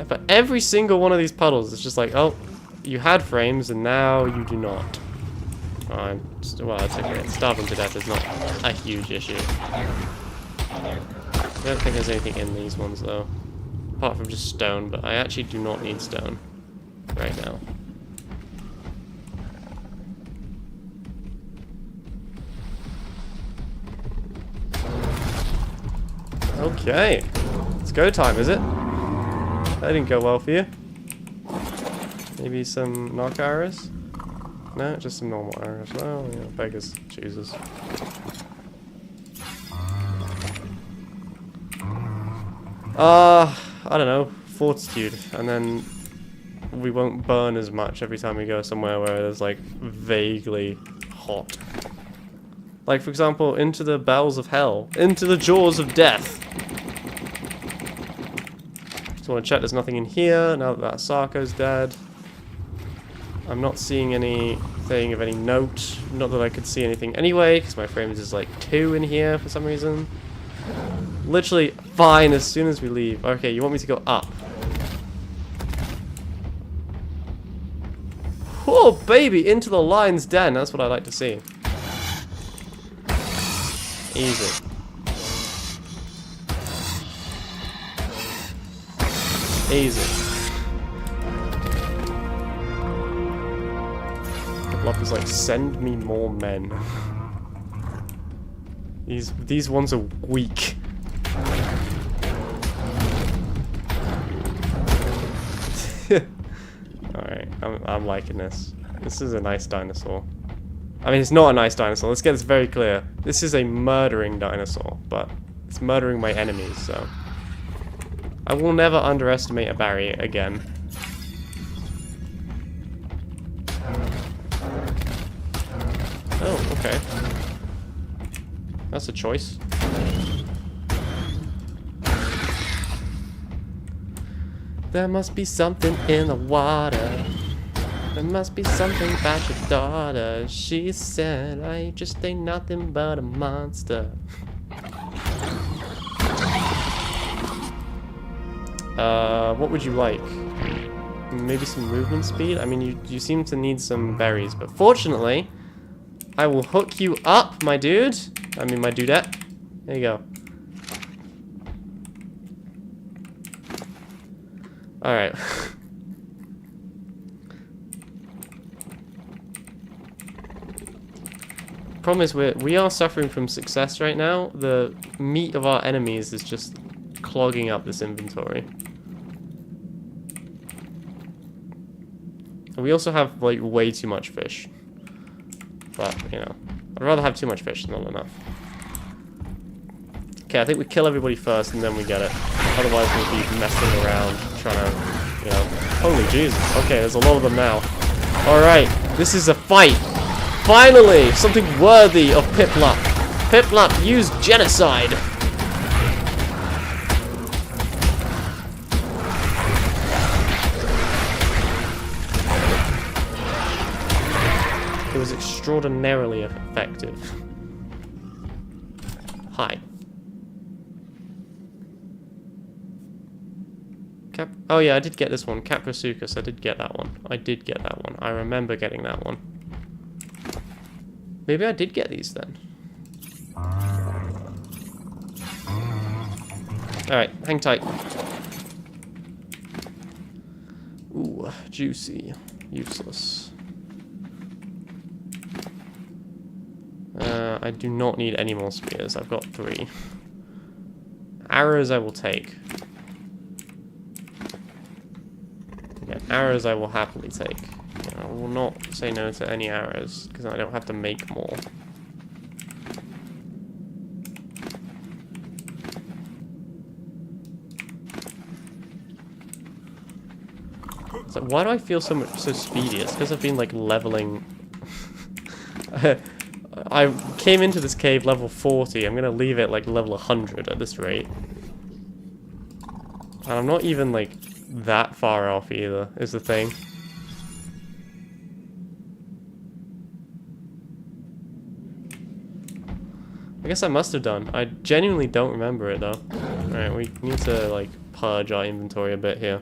But every single one of these puddles, it's just like, oh, you had frames and now you do not. Oh, well, it's okay. Starving to death is not a huge issue. I don't think there's anything in these ones though, apart from just stone. But I actually do not need stone right now. Okay, it's go time, is it? That didn't go well for you. Maybe some knock arrows? No, just some normal arrows. Well, yeah, beggars chooses. I don't know, fortitude, and then we won't burn as much every time we go somewhere where there's like vaguely hot. Like for example, into the bowels of hell, into the jaws of death. Just want to check there's nothing in here now that Sarko's dead. I'm not seeing anything of any note. Not that I could see anything anyway, because my frames is like 2 in here for some reason. Literally fine as soon as we leave. Okay, you want me to go up? Oh baby, into the lion's den. That's what I like to see. Easy. Easy. The block is like, send me more men. These ones are weak. Alright, I'm liking this. This is a nice dinosaur. I mean, it's not a nice dinosaur. Let's get this very clear. This is a murdering dinosaur, but it's murdering my enemies, so... I will never underestimate a barrier again. Oh, okay. That's a choice. There must be something in the water. There must be something about your daughter. She said, I just ain't nothing but a monster. What would you like? Maybe some movement speed? I mean, you seem to need some berries, but fortunately, I will hook you up, my dude. I mean, my dudette. There you go. Alright. Problem is, we are suffering from success right now. The meat of our enemies is just clogging up this inventory. And we also have, like, way too much fish. But, you know, I'd rather have too much fish than not enough. Okay, I think we kill everybody first and then we get it. Otherwise we'll be messing around, trying to, you know... Holy Jesus. Okay, there's a lot of them now. Alright, this is a fight. Finally! Something worthy of Piplup. Piplup used genocide. It was extraordinarily effective. Hi. Oh yeah, I did get this one. Caprosuchus, I did get that one. I did get that one. I remember getting that one. Maybe I did get these then. Alright, hang tight. Ooh, juicy. Useless. I do not need any more spears. I've got 3. Arrows I will take. Yeah, arrows I will happily take. I will not say no to any arrows, because I don't have to make more. So why do I feel so speedy? It's because I've been like leveling. I came into this cave level 40. I'm gonna leave it like level 100 at this rate. And I'm not even like that far off either, is the thing. I guess I must have done. I genuinely don't remember it though. Alright, we need to like purge our inventory a bit here.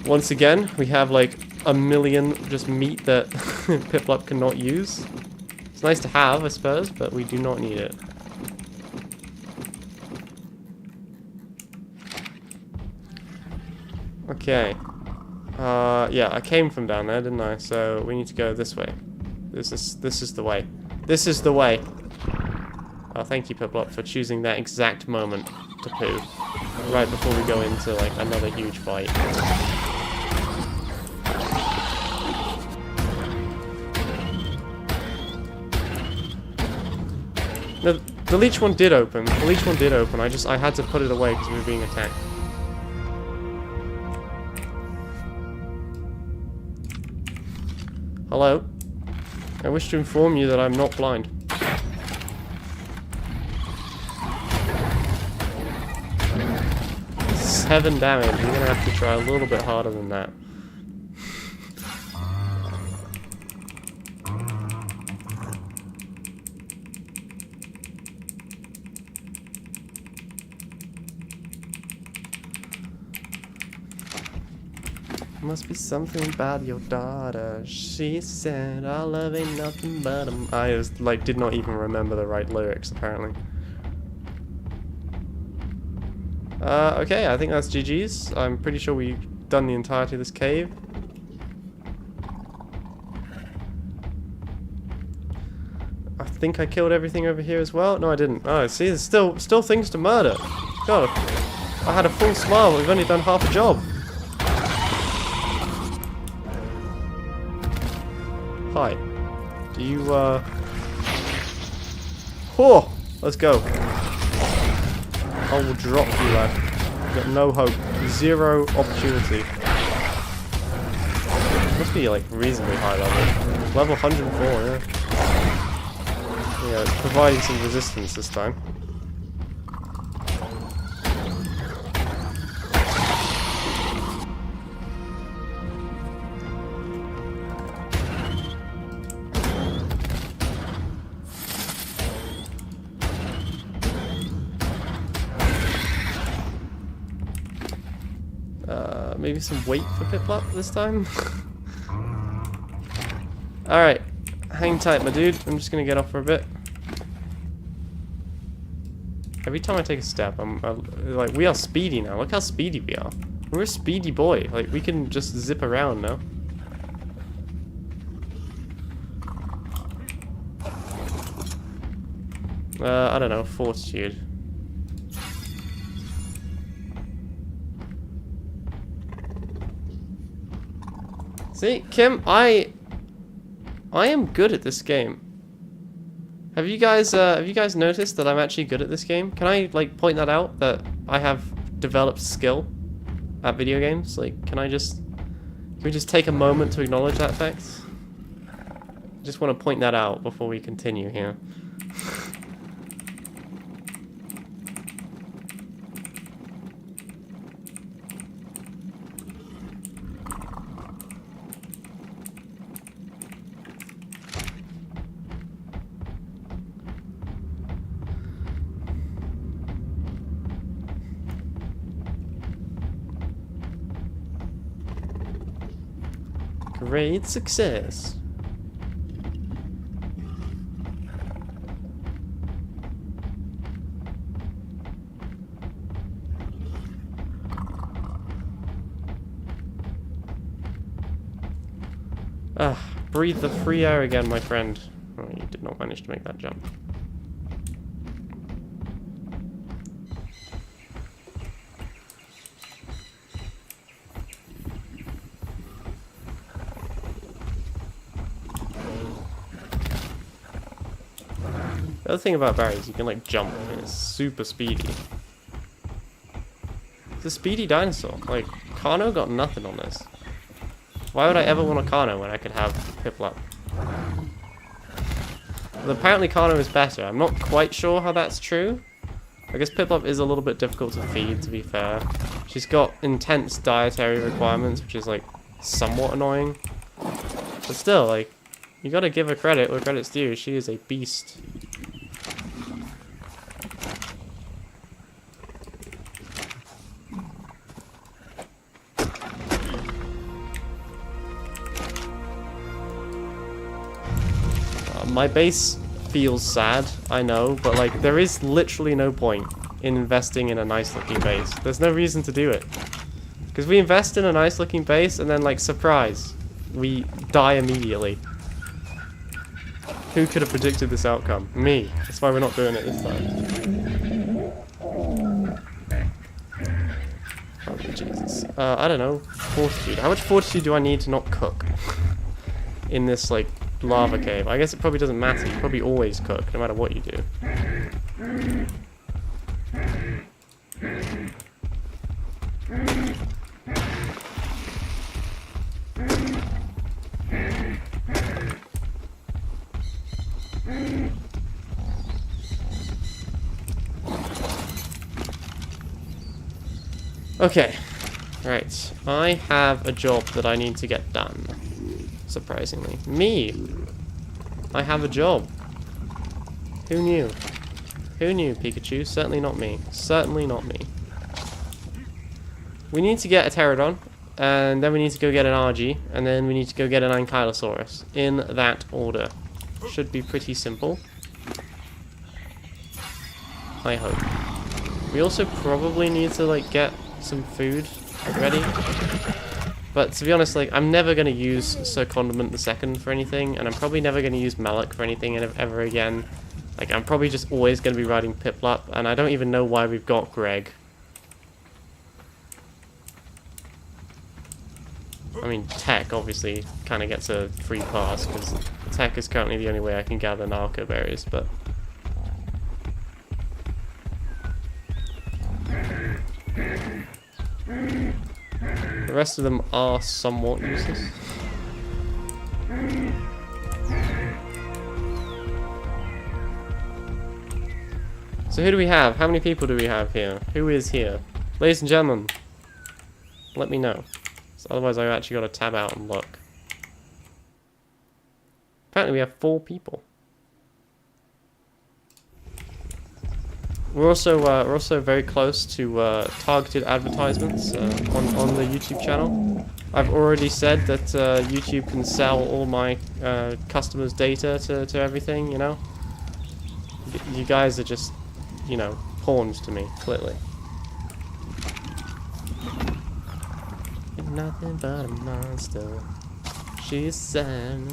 Once again, we have like a million just meat that Piplup cannot use. It's nice to have, I suppose, but we do not need it. Okay. Yeah, I came from down there, didn't I? So we need to go this way. This is the way. This is the way. Oh, thank you, Piplup, for choosing that exact moment to poo. Right before we go into like another huge fight. No, the leech one did open. The leech one did open. I had to put it away because we were being attacked. Hello? I wish to inform you that I'm not blind. Seven damage. You're gonna have to try a little bit harder than that. Must be something about your daughter. She said, "Our love ain't nothing but a..." I just, like, did not even remember the right lyrics, apparently. Okay, I think that's GG's. I'm pretty sure we've done the entirety of this cave. I think I killed everything over here as well. No, I didn't. Oh, see, there's still things to murder. God, I had a full smile, but we've only done half a job. Hi. Do you, Oh! Let's go. I will drop you, lad. You've got no hope. Zero opportunity. Must be, like, reasonably high level. Level 104, yeah. Yeah, it's providing some resistance this time. Maybe some weight for Piplup this time? Alright. Hang tight, my dude. I'm just gonna get off for a bit. Every time I take a step, I'm like, we are speedy now. Look how speedy we are. We're a speedy boy. Like, we can just zip around now. I don't know, fortitude. See, Kim, I am good at this game. Have you guys noticed that I'm actually good at this game? Can I like point that out, that I have developed skill at video games? Like, can we just take a moment to acknowledge that fact? I just want to point that out before we continue here. Great success. Ah, breathe the free air again, my friend. Oh, you did not manage to make that jump. The other thing about Barry is you can like jump and it's super speedy. It's a speedy dinosaur. Like, Kano got nothing on this. Why would I ever want a Kano when I could have Piplup? Well, apparently Kano is better. I'm not quite sure how that's true. I guess Piplup is a little bit difficult to feed, to be fair. She's got intense dietary requirements, which is like somewhat annoying. But still, like, You gotta give her credit where credit's due. She is a beast. My base feels sad, I know, but like there is literally no point in investing in a nice looking base. There's no reason to do it. Because we invest in a nice looking base and then like surprise, we die immediately. Who could have predicted this outcome? Me. That's why we're not doing it this time. Oh, Jesus. I don't know. Fortitude. How much fortitude do I need to not cook? In this like lava cave. I guess it probably doesn't matter. You probably always cook, no matter what you do. Okay. Right. I have a job that I need to get done. Surprisingly. Me! I have a job. Who knew? Who knew, Pikachu? Certainly not me. Certainly not me. We need to get a Pterodon, and then we need to go get an RG, and then we need to go get an Ankylosaurus. In that order. Should be pretty simple. I hope. We also probably need to, like, get some food ready. But to be honest, like, I'm never going to use Sir Condiment II for anything, and I'm probably never going to use Malak for anything ever again. Like, I'm probably just always going to be riding Piplup, and I don't even know why we've got Greg. I mean, Tech obviously kind of gets a free pass, because Tech is currently the only way I can gather Narco berries, but... The rest of them are somewhat useless. So who do we have? How many people do we have here? Who is here? Ladies and gentlemen, let me know. So otherwise I've actually got to tab out and look. Apparently we have 4 people. We're also very close to targeted advertisements on the YouTube channel. I've already said that YouTube can sell all my customers' data to everything, you know? You guys are just, you know, pawns to me, clearly. You're nothing but a monster, she said.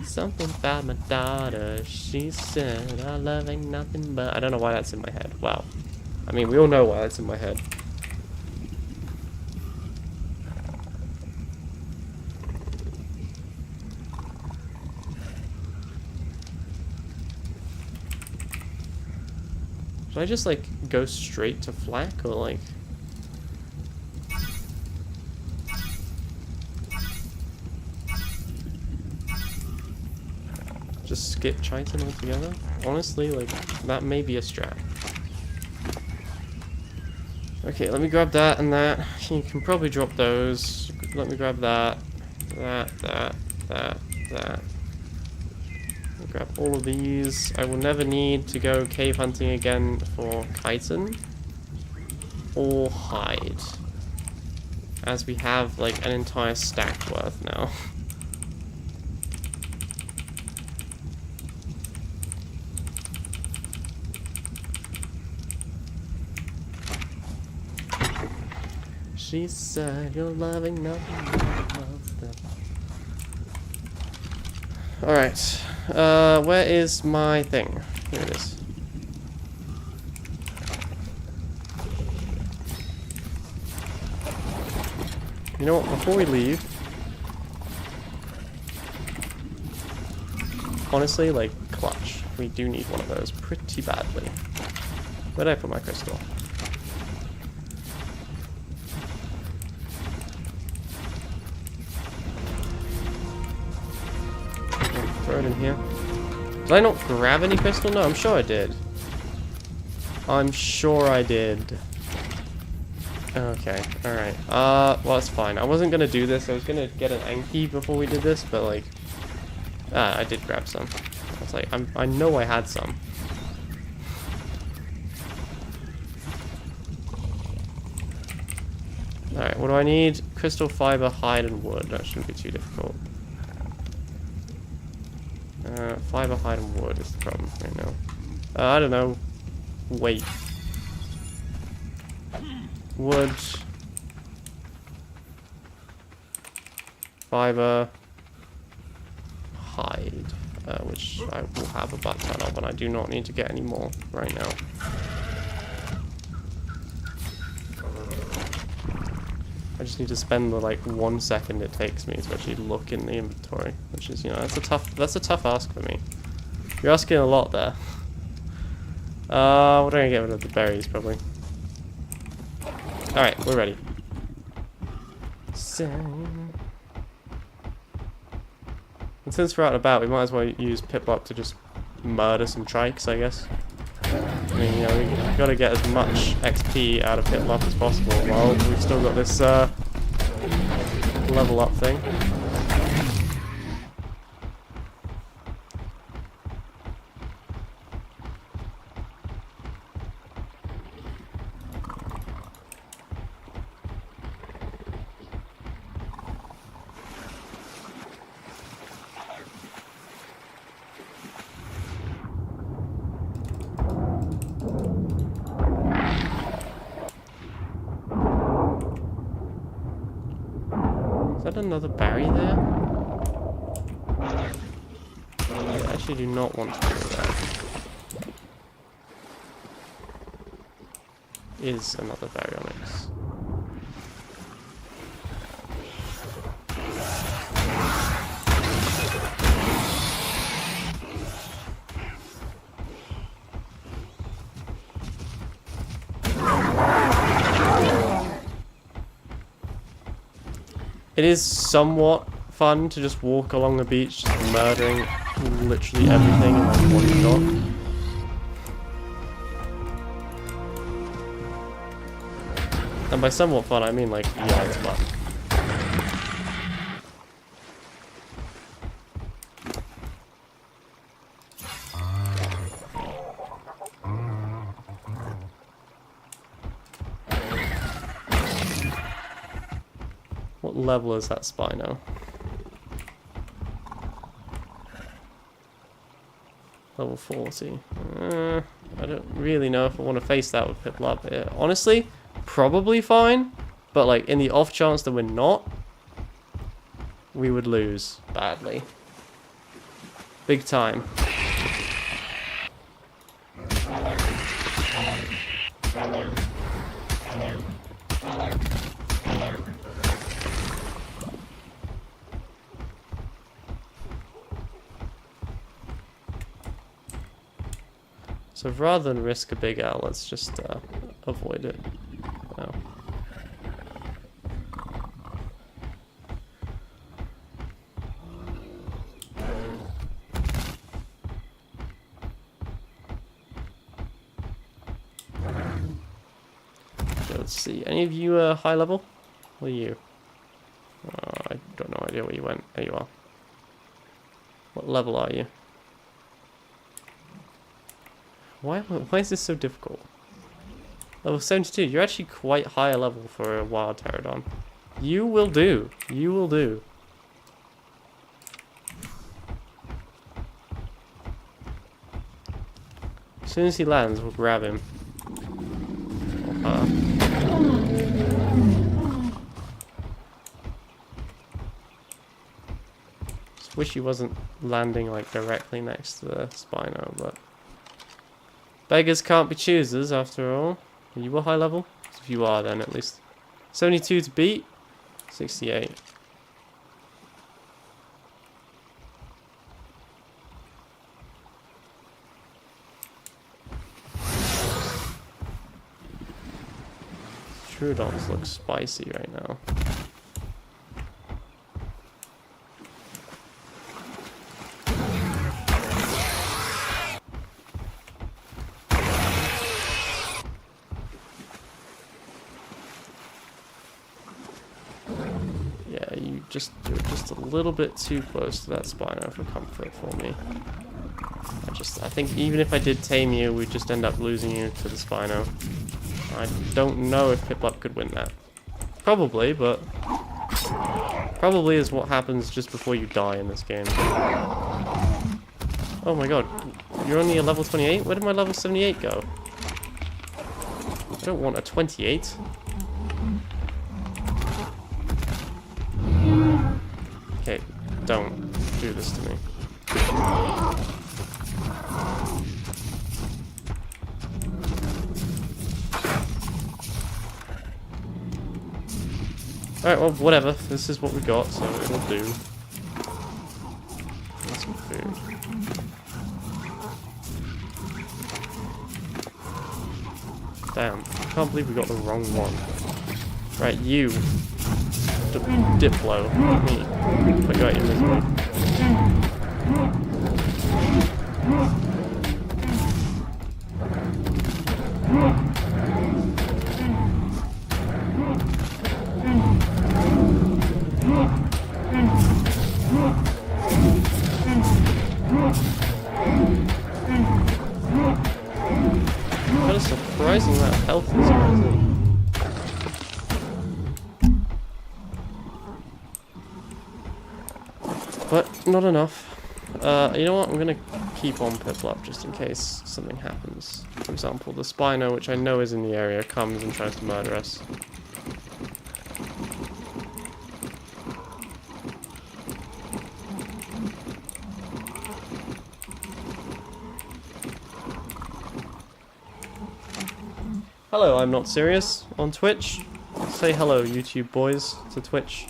Something about my daughter, she said, our love ain't nothing but... I don't know why that's in my head. Wow. I mean, we all know why that's in my head. Should I just, like, go straight to flak, or, like... Just skip Chitin altogether? Honestly, like, that may be a strat. Okay, let me grab that and that. You can probably drop those. Let me grab that. That. I'll grab all of these. I will never need to go cave hunting again for chitin or hide, as we have, like, an entire stack worth now. She said, you're loving nothing but love them. Alright. Where is my thing? Here it is. You know what? Before we leave... Honestly, like, clutch. We do need one of those pretty badly. Where did I put my crystal? Throw it in here. Did I not grab any crystal? No, I'm sure I did. I'm sure I did. Okay, alright. Well, that's fine. I wasn't gonna do this. I was gonna get an Anki before we did this, but like... I did grab some. I was like, I know I had some. Alright, what do I need? Crystal fiber, hide, and wood. That shouldn't be too difficult. Fiber, hide, and wood is the problem right now. I don't know. Wait. Wood. Fiber. Hide. Which I will have a butt ton of, and I do not need to get any more right now. I just need to spend the like 1 second it takes me to actually look in the inventory, which is, you know, that's a tough ask for me. You're asking a lot there. We're gonna get rid of the berries probably. Alright, we're ready. So... And since we're out and about, we might as well use Pip-Up to just murder some trikes, I guess. I mean, you know, we've got to get as much XP out of Pip-Up as possible while we've still got this level up thing. Is that another berry there? I actually do not want to do that. Is another baryonyx. It is somewhat fun to just walk along the beach, just murdering literally everything in like one shot. And by somewhat fun, I mean like, yeah, it's fun. What level is that Spino? Level 40. I don't really know if I want to face that with Pip-Up. Honestly, probably fine. But like, in the off chance that we're not, we would lose badly. Big time. So rather than risk a big L, let's just avoid it. No. So let's see. Any of you high level? What are you? I don't know idea where you went. There you are. What level are you? Why is this so difficult? Level 72. You're actually quite high a level for a wild pterodon. You will do. You will do. As soon as he lands, we'll grab him. Just wish he wasn't landing like directly next to the Spino, but beggars can't be choosers after all. Are you a high level? If you are, then at least 72 to beat. 68. Troodons look spicy right now. you're just a little bit too close to that Spino for comfort for me. I think even if I did tame you, we'd just end up losing you to the Spino. I don't know if Piplup could win that. Probably, but probably is what happens just before you die in this game. Oh my god, you're only a level 28? Where did my level 78 go? I don't want a 28. Okay, don't do this to me. Alright, well, whatever. This is what we got, so it'll do. Need some food. Damn, I can't believe we got the wrong one. Right, you. Diplo. Me. Put you out your misery. What a surprising amount of health is rising. But not enough. You know what? I'm gonna keep on Piplup just in case something happens. For example, the Spino, which I know is in the area, comes and tries to murder us. Hello, I'm not serious on Twitch. Say hello, YouTube boys, to Twitch.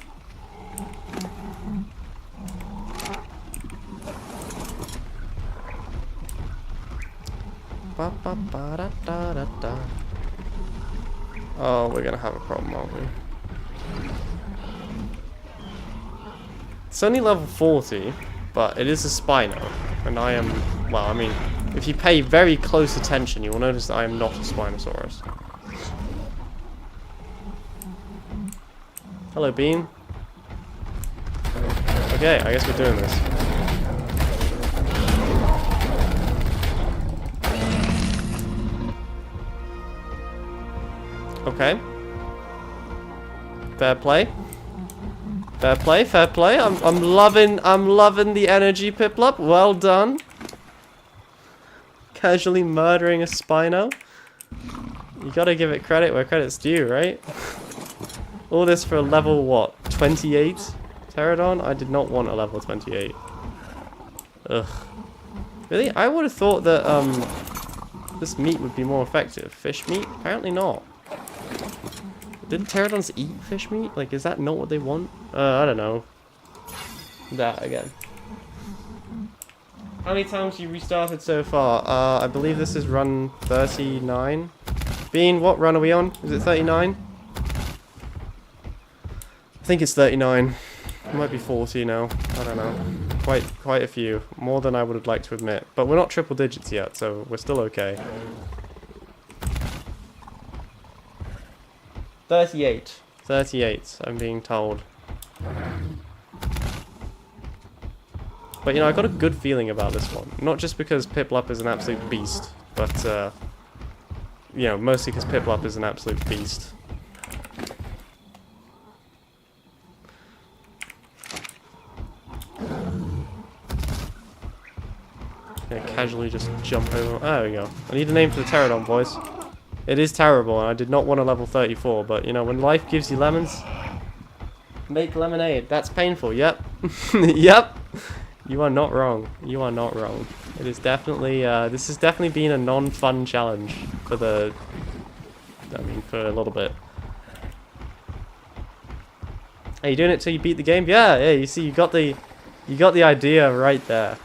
Ba, ba, ba, da, da, da, da. Oh, we're gonna have a problem, aren't we? It's only level 40, but it is a Spino, and I am, well, I mean, if you pay very close attention, you will notice that I am not a Spinosaurus. Hello, Bean. Okay, I guess we're doing this. Okay. Fair play. Fair play, fair play. I'm loving the energy, Piplup. Well done. Casually murdering a Spino. You gotta give it credit where credit's due, right? All this for a level, what, 28 Pterodon? I did not want a level 28. Ugh. Really? I would have thought that this meat would be more effective. Fish meat? Apparently not. Didn't Pterodons eat fish meat? Like, is that not what they want? I don't know. That again. How many times you restarted so far? I believe this is run 39. Bean, what run are we on? Is it 39? I think it's 39. It might be 40 now. I don't know. Quite a few. More than I would have liked to admit. But we're not triple digits yet, so we're still okay. 38. 38, I'm being told. But, you know, I got a good feeling about this one. Not just because Piplup is an absolute beast, but, you know, mostly because Piplup is an absolute beast. Gonna casually just jump over. Oh, there we go. I need a name for the Pterodon, boys. It is terrible, and I did not want a level 34, but, you know, when life gives you lemons, make lemonade. That's painful, yep. Yep. You are not wrong. You are not wrong. It is definitely, this has definitely been a non-fun challenge for the, I mean, for a little bit. Are you doing it till you beat the game? Yeah, you see, you got the idea right there.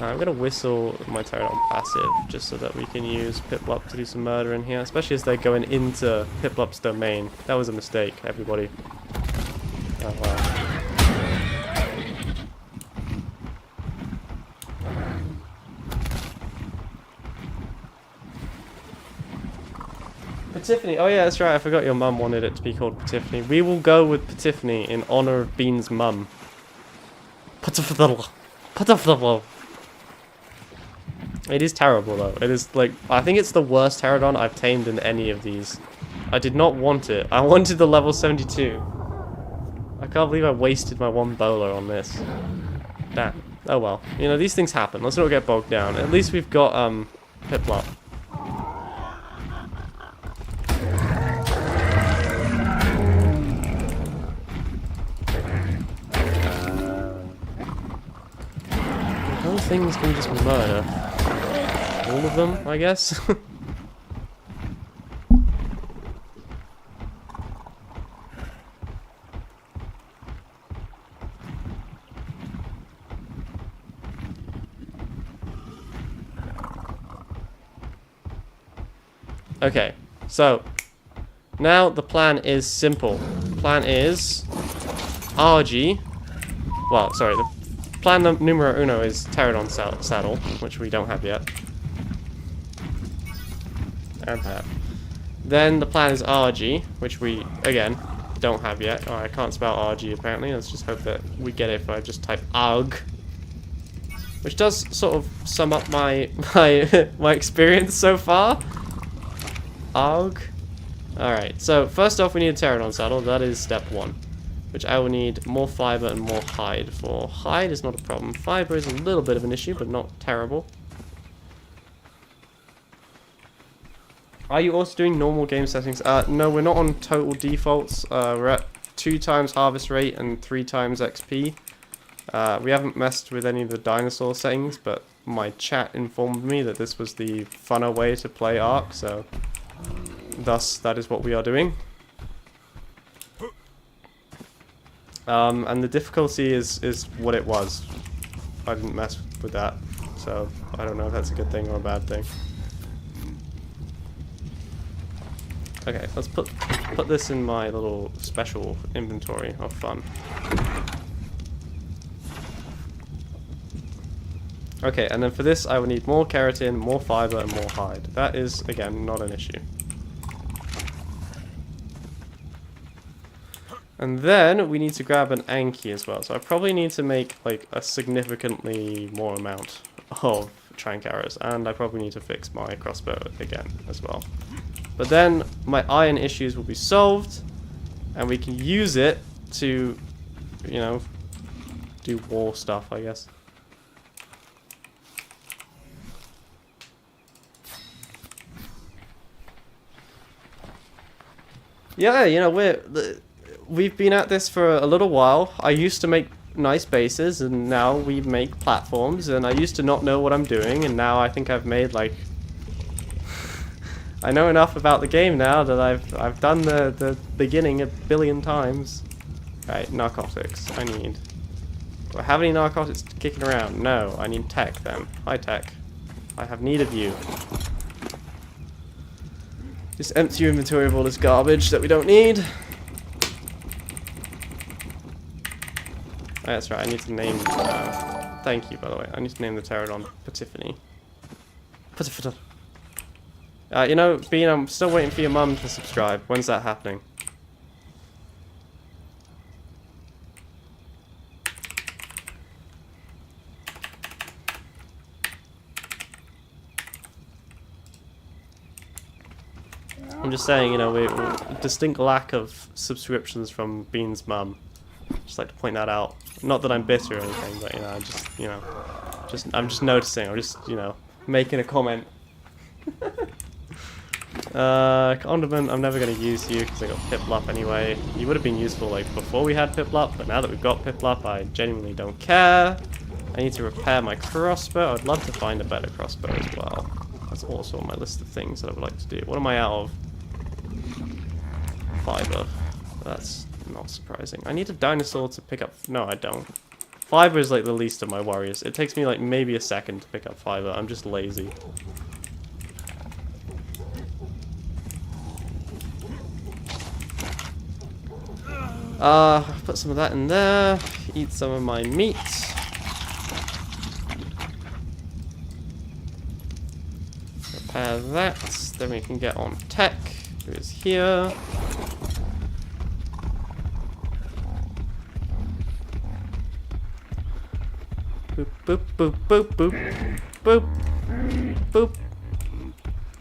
I'm gonna whistle my Pterodon passive, just so that we can use Piplup to do some murder in here, especially as they're going into Piplup's domain. That was a mistake, everybody. Oh, wow. Patiffany. Oh yeah, that's right. I forgot your mum wanted it to be called Patiffany. We will go with Patiffany in honor of Bean's mum. Patiffany. It is terrible though. It is like, I think it's the worst pterodon I've tamed in any of these. I did not want it. I wanted the level 72. I can't believe I wasted my one bowler on this. Damn. Oh well. You know, these things happen. Let's not get bogged down. At least we've got Piplup. Those things can just murder. All of them, I guess. Okay, so now the plan is simple. The plan is RG. Well, sorry, the plan numero uno is pterodon saddle, which we don't have yet. And that. Then the plan is RG, which we, again, don't have yet. Oh, I can't spell RG apparently. Let's just hope that we get it if I just type ARG. Which does sort of sum up my experience so far. ARG. Alright, so first off we need a pterodon saddle. That is step 1. Which I will need more fiber and more hide for. Hide is not a problem. Fiber is a little bit of an issue, but not terrible. Are you also doing normal game settings? No, we're not on total defaults. We're at 2 times harvest rate and 3 times XP. We haven't messed with any of the dinosaur settings, but my chat informed me that this was the funner way to play Ark, so thus that is what we are doing. And the difficulty is what it was. I didn't mess with that, so I don't know if that's a good thing or a bad thing. Okay, let's put this in my little special inventory of fun. Okay, and then for this I will need more keratin, more fiber, and more hide. That is, again, not an issue. And then we need to grab an Anki as well. So I probably need to make like a significantly more amount of trank arrows. And I probably need to fix my crossbow again as well. But then my iron issues will be solved. And we can use it to, you know, do war stuff, I guess. Yeah, you know, we've been at this for a little while. I used to make nice bases, and now we make platforms, and I used to not know what I'm doing, and now I think I've made, like... I know enough about the game now that I've done the beginning a billion times. Right, narcotics. I need... Do I have any narcotics kicking around? No, I need tech then. Hi tech. I have need of you. Just empty your inventory of all this garbage that we don't need. Oh, that's right, I need to name... thank you, by the way. I need to name the pterodon Patiffany. Patiffany. You know, Bean, I'm still waiting for your mum to subscribe. When's that happening? I'm just saying, you know, we distinct lack of subscriptions from Bean's mum. Just like to point that out. Not that I'm bitter or anything, but you know, I'm just noticing. I'm just, you know, making a comment. Condiment, I'm never going to use you because I got Piplup anyway. You would have been useful like before we had Piplup, but now that we've got Piplup, I genuinely don't care. I need to repair my crossbow. I'd love to find a better crossbow as well. That's also on my list of things that I would like to do. What am I out of? Fiber. That's not surprising. I need a dinosaur to pick up... No, I don't. Fiber is like the least of my worries. It takes me like maybe a second to pick up fiber. I'm just lazy. Put some of that in there. Eat some of my meat. Repair that. Then we can get on tech. Who is here? Boop, boop, boop, boop, boop. Boop. Boop.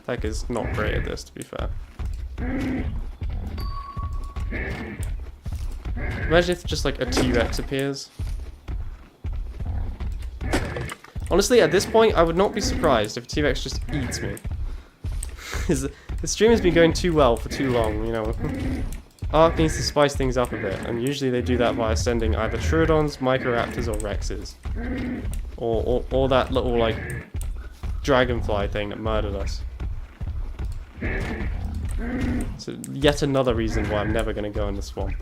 Tech is not great at this, to be fair. Imagine if just like a T-Rex appears. Honestly, at this point, I would not be surprised if a T-Rex just eats me. The stream has been going too well for too long, you know. Ark needs to spice things up a bit, and usually they do that by sending either Troodons, Microraptors, or Rexes. Or that little, like, dragonfly thing that murdered us. So, yet another reason why I'm never going to go in the swamp.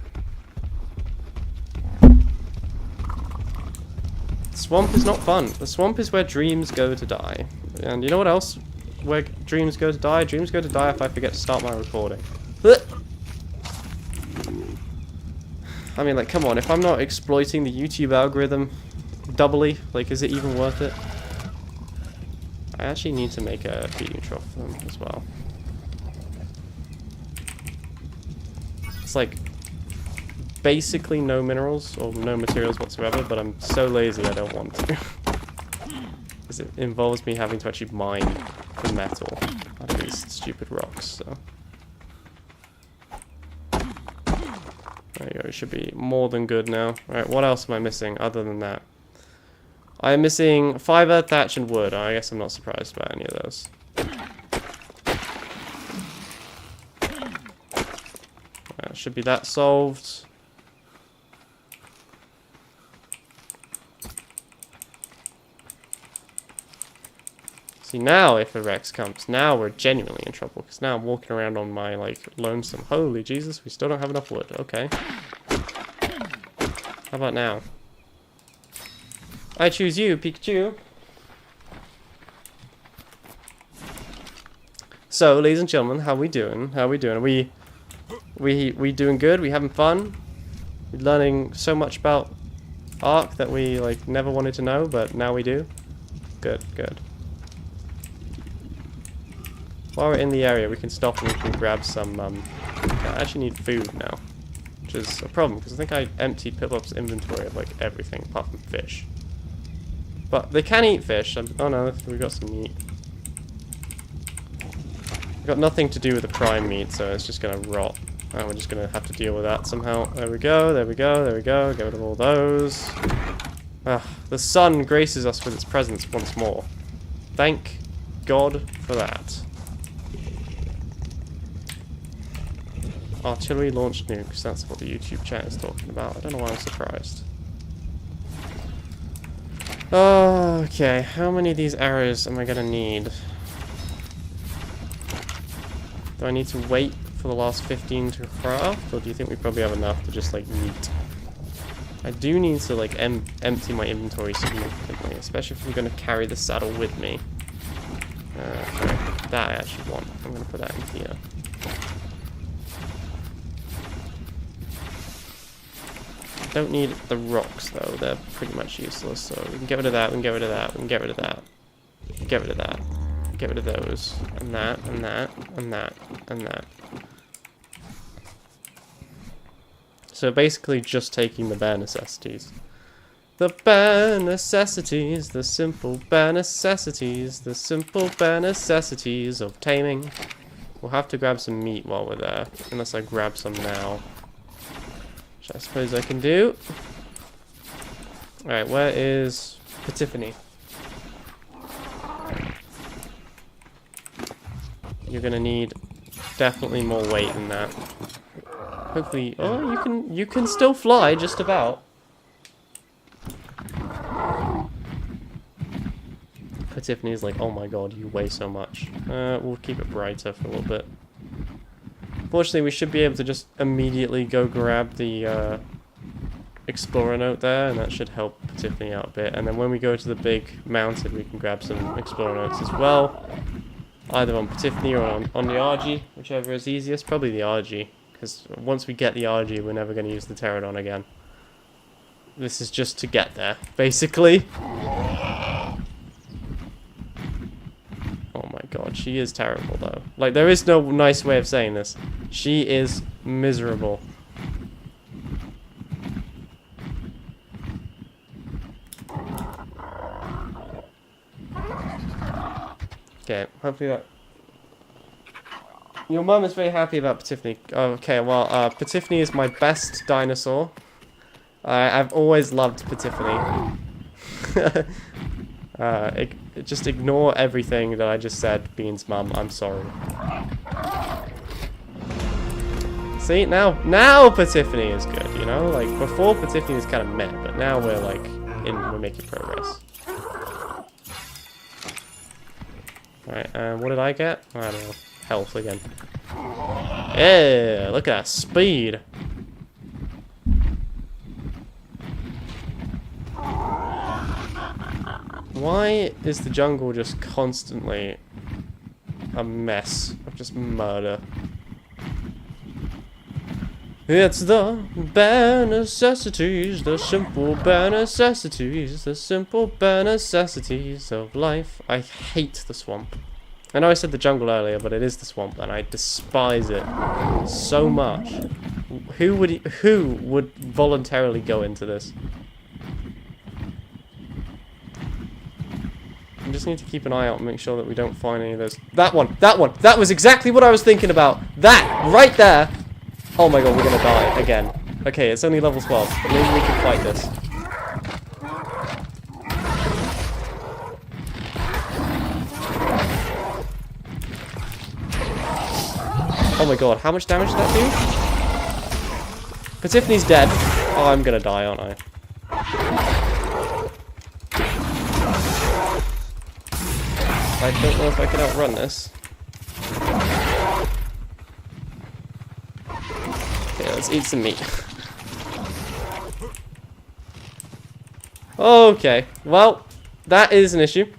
The swamp is not fun. The swamp is where dreams go to die. And you know what else? Where dreams go to die? Dreams go to die if I forget to start my recording. I mean, like, come on, if I'm not exploiting the YouTube algorithm doubly, like, is it even worth it? I actually need to make a feeding trough for them as well. It's like basically no minerals or no materials whatsoever, but I'm so lazy I don't want to. Because it involves me having to actually mine for metal out of these stupid rocks, so. There you go, it should be more than good now. Alright, what else am I missing other than that? I am missing fiber, thatch, and wood. I guess I'm not surprised by any of those. Should be that solved. See, now if a Rex comes, now we're genuinely in trouble, because now I'm walking around on my, like, lonesome. Holy Jesus, we still don't have enough wood. Okay. How about now? I choose you, Pikachu. So, ladies and gentlemen, how we doing? How we doing? Are we doing good? We having fun? We learning so much about Ark that we, like, never wanted to know, but now we do? Good, good. While we're in the area, we can stop and we can grab some, I actually need food now, which is a problem, because I think I emptied Piplop's inventory of, like, everything apart from fish. But they can eat fish. Oh no, we got some meat. We've got nothing to do with the prime meat, so it's just going to rot. And we're just going to have to deal with that somehow. There we go, there we go, there we go. Get rid of all those. Ah, the sun graces us with its presence once more. Thank God for that. Artillery launched nukes, that's what the YouTube chat is talking about. I don't know why I'm surprised. Oh, okay, how many of these arrows am I gonna need? Do I need to wait for the last 15 to craft, or do you think we probably have enough to just, like, eat? I do need to, like, empty my inventory significantly, especially if I'm gonna carry the saddle with me. Okay, that I actually want. I'm gonna put that in here. Don't need the rocks though, they're pretty much useless, so we can get rid of that, we can get rid of that, we can get rid of that. Get rid of that. Get rid of those. And that, and that, and that, and that. So basically just taking the bare necessities. The bare necessities, the simple bare necessities, the simple bare necessities of taming. We'll have to grab some meat while we're there, unless I grab some now. Which I suppose I can do. Alright, where is Petiphany? You're gonna need definitely more weight than that. Hopefully, oh, you can still fly just about. Petiphany's like, oh my god, you weigh so much. We'll keep it brighter for a little bit. Fortunately, we should be able to just immediately go grab the Explorer note there, and that should help Petiphany out a bit. And then when we go to the big mountain, we can grab some Explorer notes as well. Either on Petiphany or on the RG, whichever is easiest. Probably the RG, because once we get the RG, we're never going to use the Pterodon again. This is just to get there, basically. Oh my god, she is terrible though. Like, there is no nice way of saying this. She is miserable. Okay, hopefully that... Your mum is very happy about Patiffany. Okay, well, Patiffany is my best dinosaur. I've always loved Patiffany. Just ignore everything that I just said, Bean's mum. I'm sorry. See, now Patiffany is good, you know? Like, before Patiffany was kind of meh, but now we're, like, we're making progress. Alright, what did I get? I don't know. Health again. Yeah, look at that speed. Why is the jungle just constantly a mess of just murder? It's the bare necessities, the simple bare necessities, the simple bare necessities of life. I hate the swamp. I know I said the jungle earlier, but it is the swamp, and I despise it so much. Who would voluntarily go into this? I just need to keep an eye out and make sure that we don't find any of those. That one! That was exactly what I was thinking about! That! Right there! Oh my god, we're gonna die again. Okay, it's only level 12. Maybe we can fight this. Oh my god, how much damage did that do? Patiffany's dead. Oh, I'm gonna die, aren't I? I don't know if I can outrun this. Okay, let's eat some meat. Okay, well, that is an issue.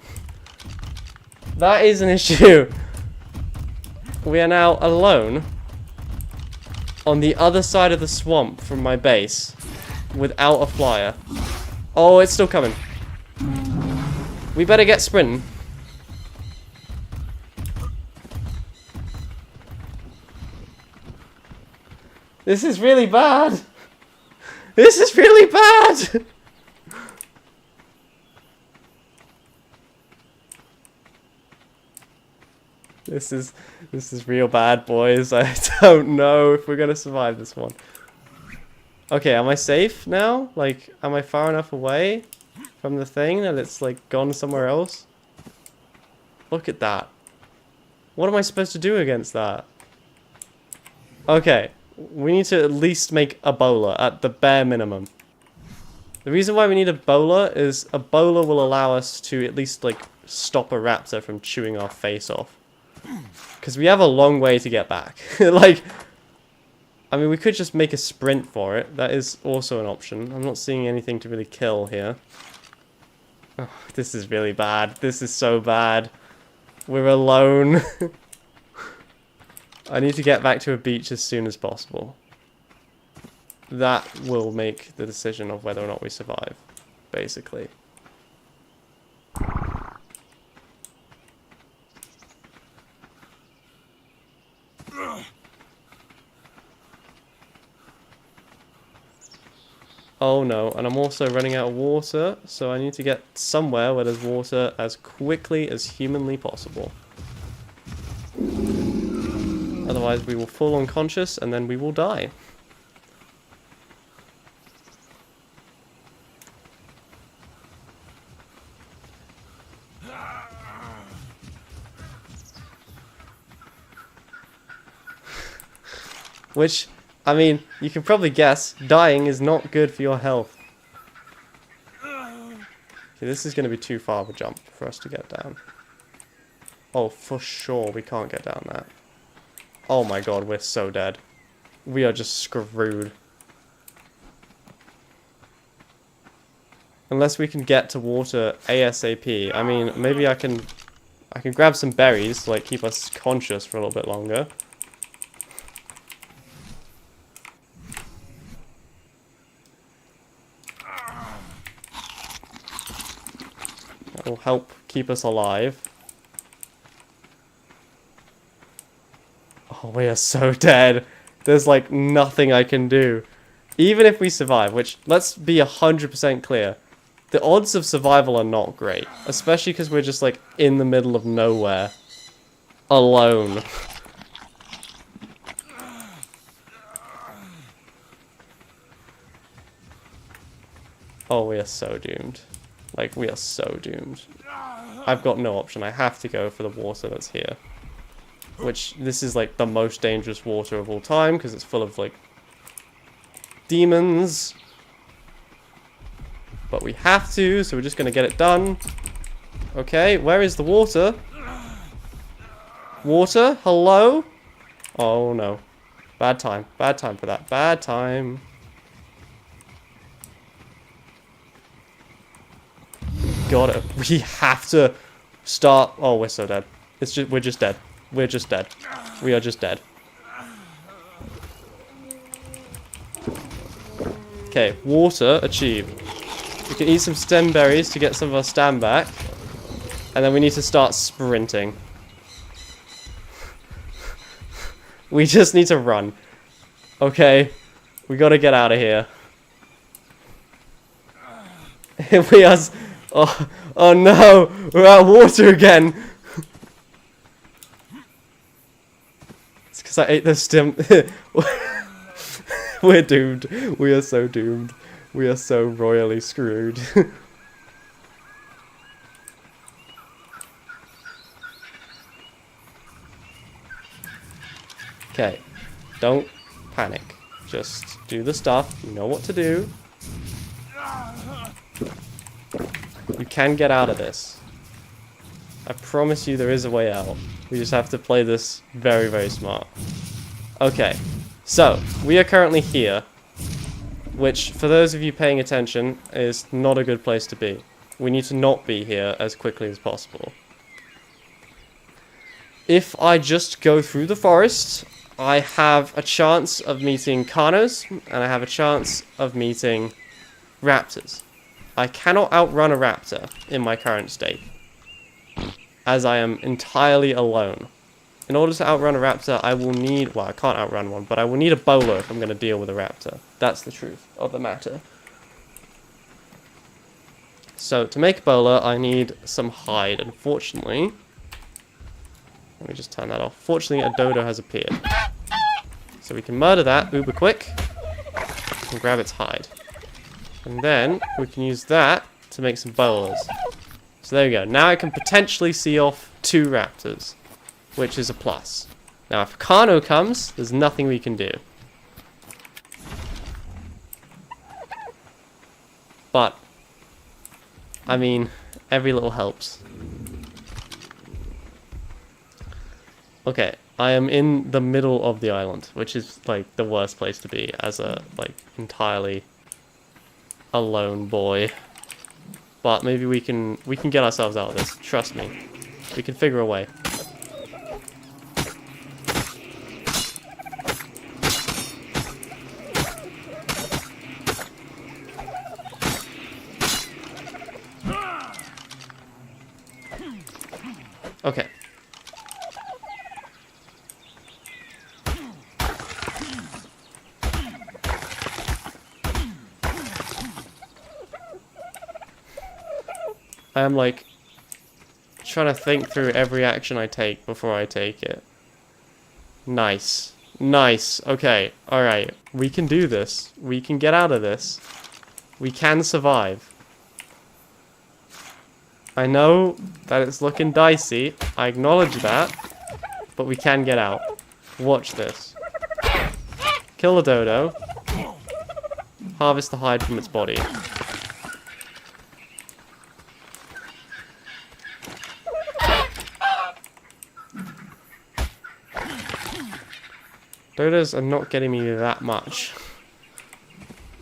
That is an issue. We are now alone on the other side of the swamp from my base without a flyer. Oh, it's still coming. We better get sprinting. This is really bad. This is really bad. This is real bad, boys. I don't know if we're gonna survive this one. Okay, am I safe now? Like, am I far enough away from the thing that it's like gone somewhere else? Look at that. What am I supposed to do against that? Okay, we need to at least make a bowler at the bare minimum. The reason why we need a bowler is a bowler will allow us to at least like stop a raptor from chewing our face off. Because we have a long way to get back. Like, I mean, we could just make a sprint for it. That is also an option. I'm not seeing anything to really kill here. Oh, this is really bad. This is so bad. We're alone. I need to get back to a beach as soon as possible. That will make the decision of whether or not we survive, basically. Oh no, and I'm also running out of water, so I need to get somewhere where there's water as quickly as humanly possible. Otherwise we will fall unconscious and then we will die. Which, I mean, you can probably guess, dying is not good for your health. Okay, this is going to be too far of a jump for us to get down. Oh, for sure we can't get down that. Oh my god, we're so dead. We are just screwed. Unless we can get to water ASAP. I mean, maybe I can grab some berries to like keep us conscious for a little bit longer. That will help keep us alive. Oh, we are so dead. There's like nothing I can do. Even if we survive, which, let's be 100% clear. The odds of survival are not great. Especially because we're just like in the middle of nowhere. Alone. Oh, we are so doomed. Like, we are so doomed. I've got no option. I have to go for the water that's here. Which, this is like the most dangerous water of all time, because it's full of like demons. But we have to, so we're just going to get it done. Okay, where is the water? Water? Hello? Oh no. Bad time. Bad time for that. Bad time. Got it. We have to start. Oh, we're so dead. It's just, we're just dead. We're just dead. We are just dead. Okay, water achieved. We can eat some stem berries to get some of our stam back. And then we need to start sprinting. We just need to run. Okay, we gotta get out of here. We are... Oh no! We're out of water again! It's because I ate the stem... We're doomed. We are so doomed. We are so royally screwed. Okay. Don't panic. Just do the stuff. You know what to do. You can get out of this. I promise you there is a way out. We just have to play this very, very smart. Okay. So, we are currently here. Which, for those of you paying attention, is not a good place to be. We need to not be here as quickly as possible. If I just go through the forest, I have a chance of meeting Carnos, and I have a chance of meeting raptors. I cannot outrun a raptor in my current state, as I am entirely alone. In order to outrun a raptor, I will need... Well, I can't outrun one, but I will need a bowler if I'm going to deal with a raptor. That's the truth of the matter. So, to make a bowler, I need some hide. Unfortunately... Let me just turn that off. Fortunately, a dodo has appeared. So we can murder that uber quick. And grab its hide. And then, we can use that to make some bowlers. So there we go. Now I can potentially see off 2 raptors. Which is a plus. Now, if Kano comes, there's nothing we can do. But, I mean, every little helps. Okay, I am in the middle of the island, which is, like, the worst place to be as a, like, entirely alone boy. But maybe we can get ourselves out of this. Trust me. We can figure a way. Okay. I am like trying to think through every action I take before I take it. Nice. Nice. Okay. Alright. We can do this. We can get out of this. We can survive. I know that it's looking dicey. I acknowledge that. But we can get out. Watch this. Kill the dodo. Harvest the hide from its body. Dodos are not getting me that much.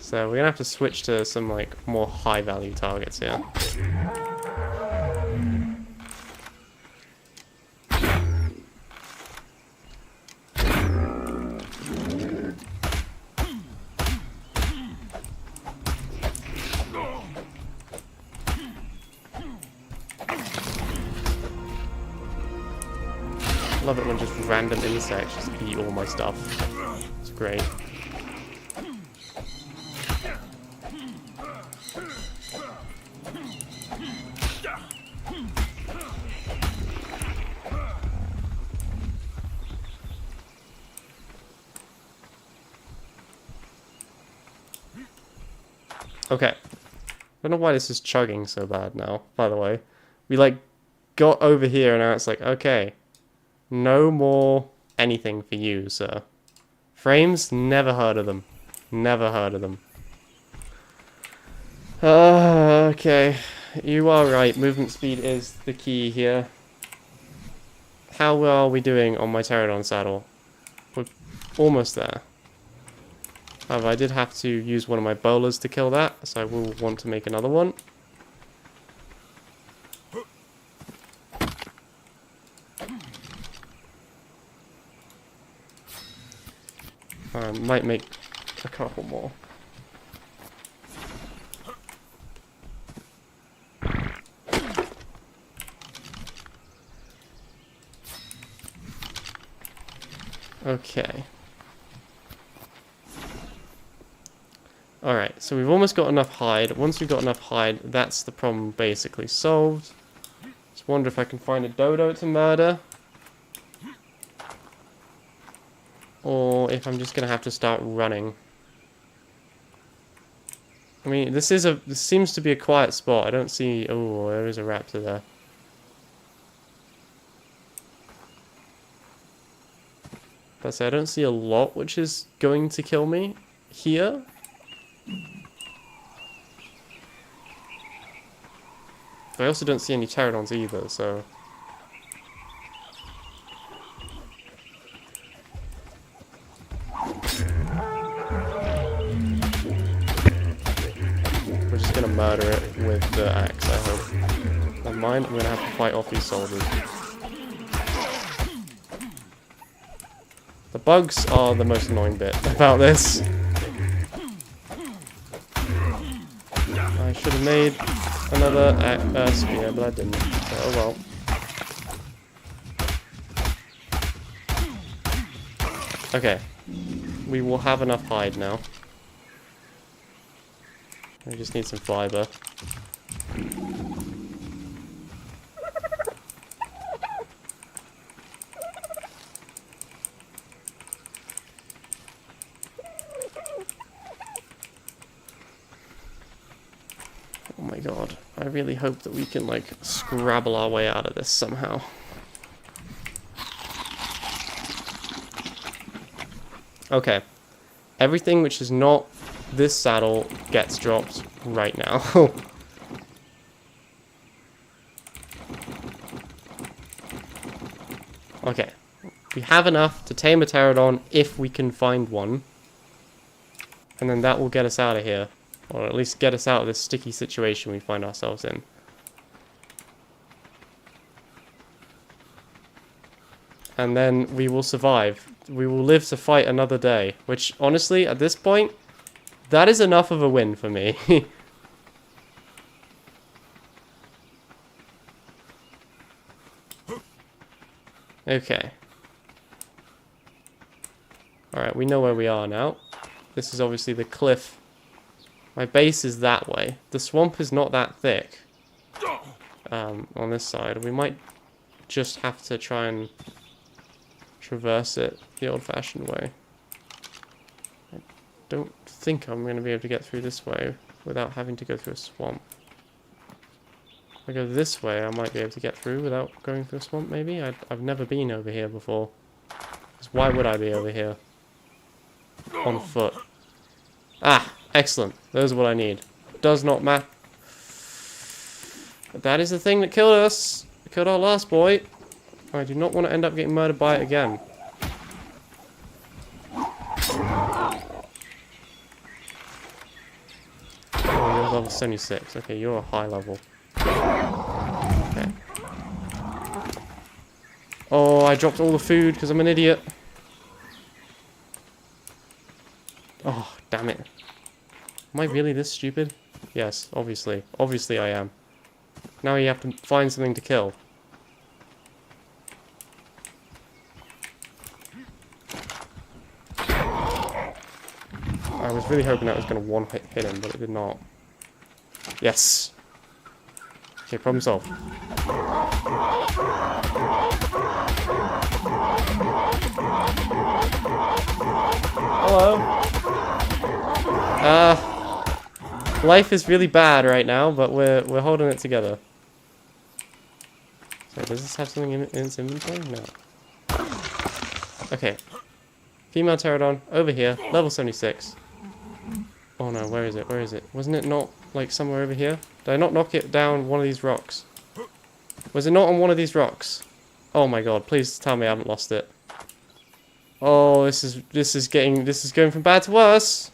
So we're gonna have to switch to some like more high value targets here. Love it when just random insects just eat all my stuff. It's great. Okay. I don't know why this is chugging so bad now, by the way. We, like, got over here and now it's like, okay. No more anything for you, sir. Frames? Never heard of them. Never heard of them. Okay. You are right. Movement speed is the key here. How are we doing on my pterodon saddle? We're almost there. However, I did have to use one of my bowlers to kill that, so I will want to make another one. I might make a couple more. Okay. Alright, so we've almost got enough hide. Once we've got enough hide, that's the problem basically solved. Just wonder if I can find a dodo to murder. Or if I'm just gonna have to start running. I mean, this seems to be a quiet spot. I don't see... Oh, there is a raptor there. But I don't see a lot which is going to kill me here. But I also don't see any pterodons either, so... We're just gonna murder it with the axe, I hope. Never mind, I'm gonna have to fight off these soldiers. The bugs are the most annoying bit about this. I should have made another spear, but I didn't. So, oh well. Okay. We will have enough hide now. I just need some fiber. Oh my god. I really hope that we can, like, scrabble our way out of this somehow. Okay. Everything which is not this saddle gets dropped right now. Okay. We have enough to tame a pterodon if we can find one. And then that will get us out of here. Or at least get us out of this sticky situation we find ourselves in. And then we will survive. We will live to fight another day. Which, honestly, at this point, that is enough of a win for me. Okay. Alright, we know where we are now. This is obviously the cliff. My base is that way. The swamp is not that thick. On this side. We might just have to try and traverse it the old-fashioned way. I don't think I'm going to be able to get through this way without having to go through a swamp. If I go this way, I might be able to get through without going through a swamp, maybe? I've never been over here before. Because why would I be over here? On foot. Ah! Excellent. Those are what I need. Does not matter. That is the thing that killed us. It killed our last boy. I do not want to end up getting murdered by it again. Oh, you're level 76. Okay, you're a high level. Okay. Oh, I dropped all the food because I'm an idiot. Oh, damn it. Am I really this stupid? Yes, obviously. Obviously I am. Now you have to find something to kill. really hoping that was going to one-hit hit him, but it did not. Yes. Okay, problem solved. Hello. Life is really bad right now, but we're holding it together. So does this have something in its inventory? No. Okay. Female pterodon over here, level 76. Oh no, where is it? Where is it? Wasn't it not like somewhere over here? Did I not knock it down one of these rocks? Was it not on one of these rocks? Oh my god, please tell me I haven't lost it. Oh, this is going from bad to worse.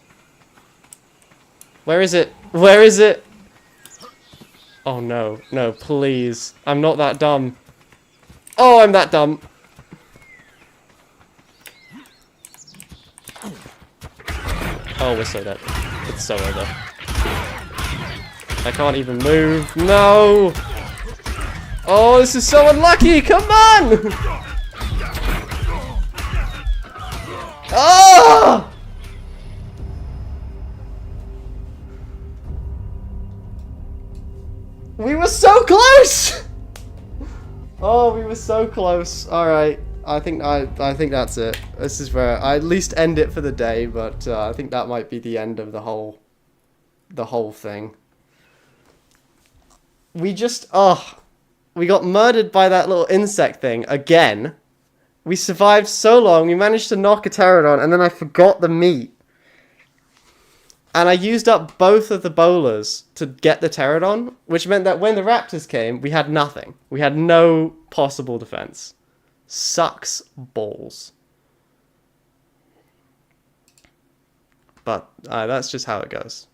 Where is it? Where is it? Oh no, no, please. I'm not that dumb. Oh, I'm that dumb. Oh, we're so dead. It's so over. I can't even move. No! Oh, this is so unlucky! Come on! Oh! We were so close! Oh, we were so close. Alright. I think that's it. This is where I at least end it for the day, but I think that might be the end of the whole thing. We just we got murdered by that little insect thing again. We survived so long, we managed to knock a pterodon, and then I forgot the meat. And I used up both of the bowlers to get the pterodon, which meant that when the raptors came, we had nothing. We had no possible defense. Sucks balls. But that's just how it goes.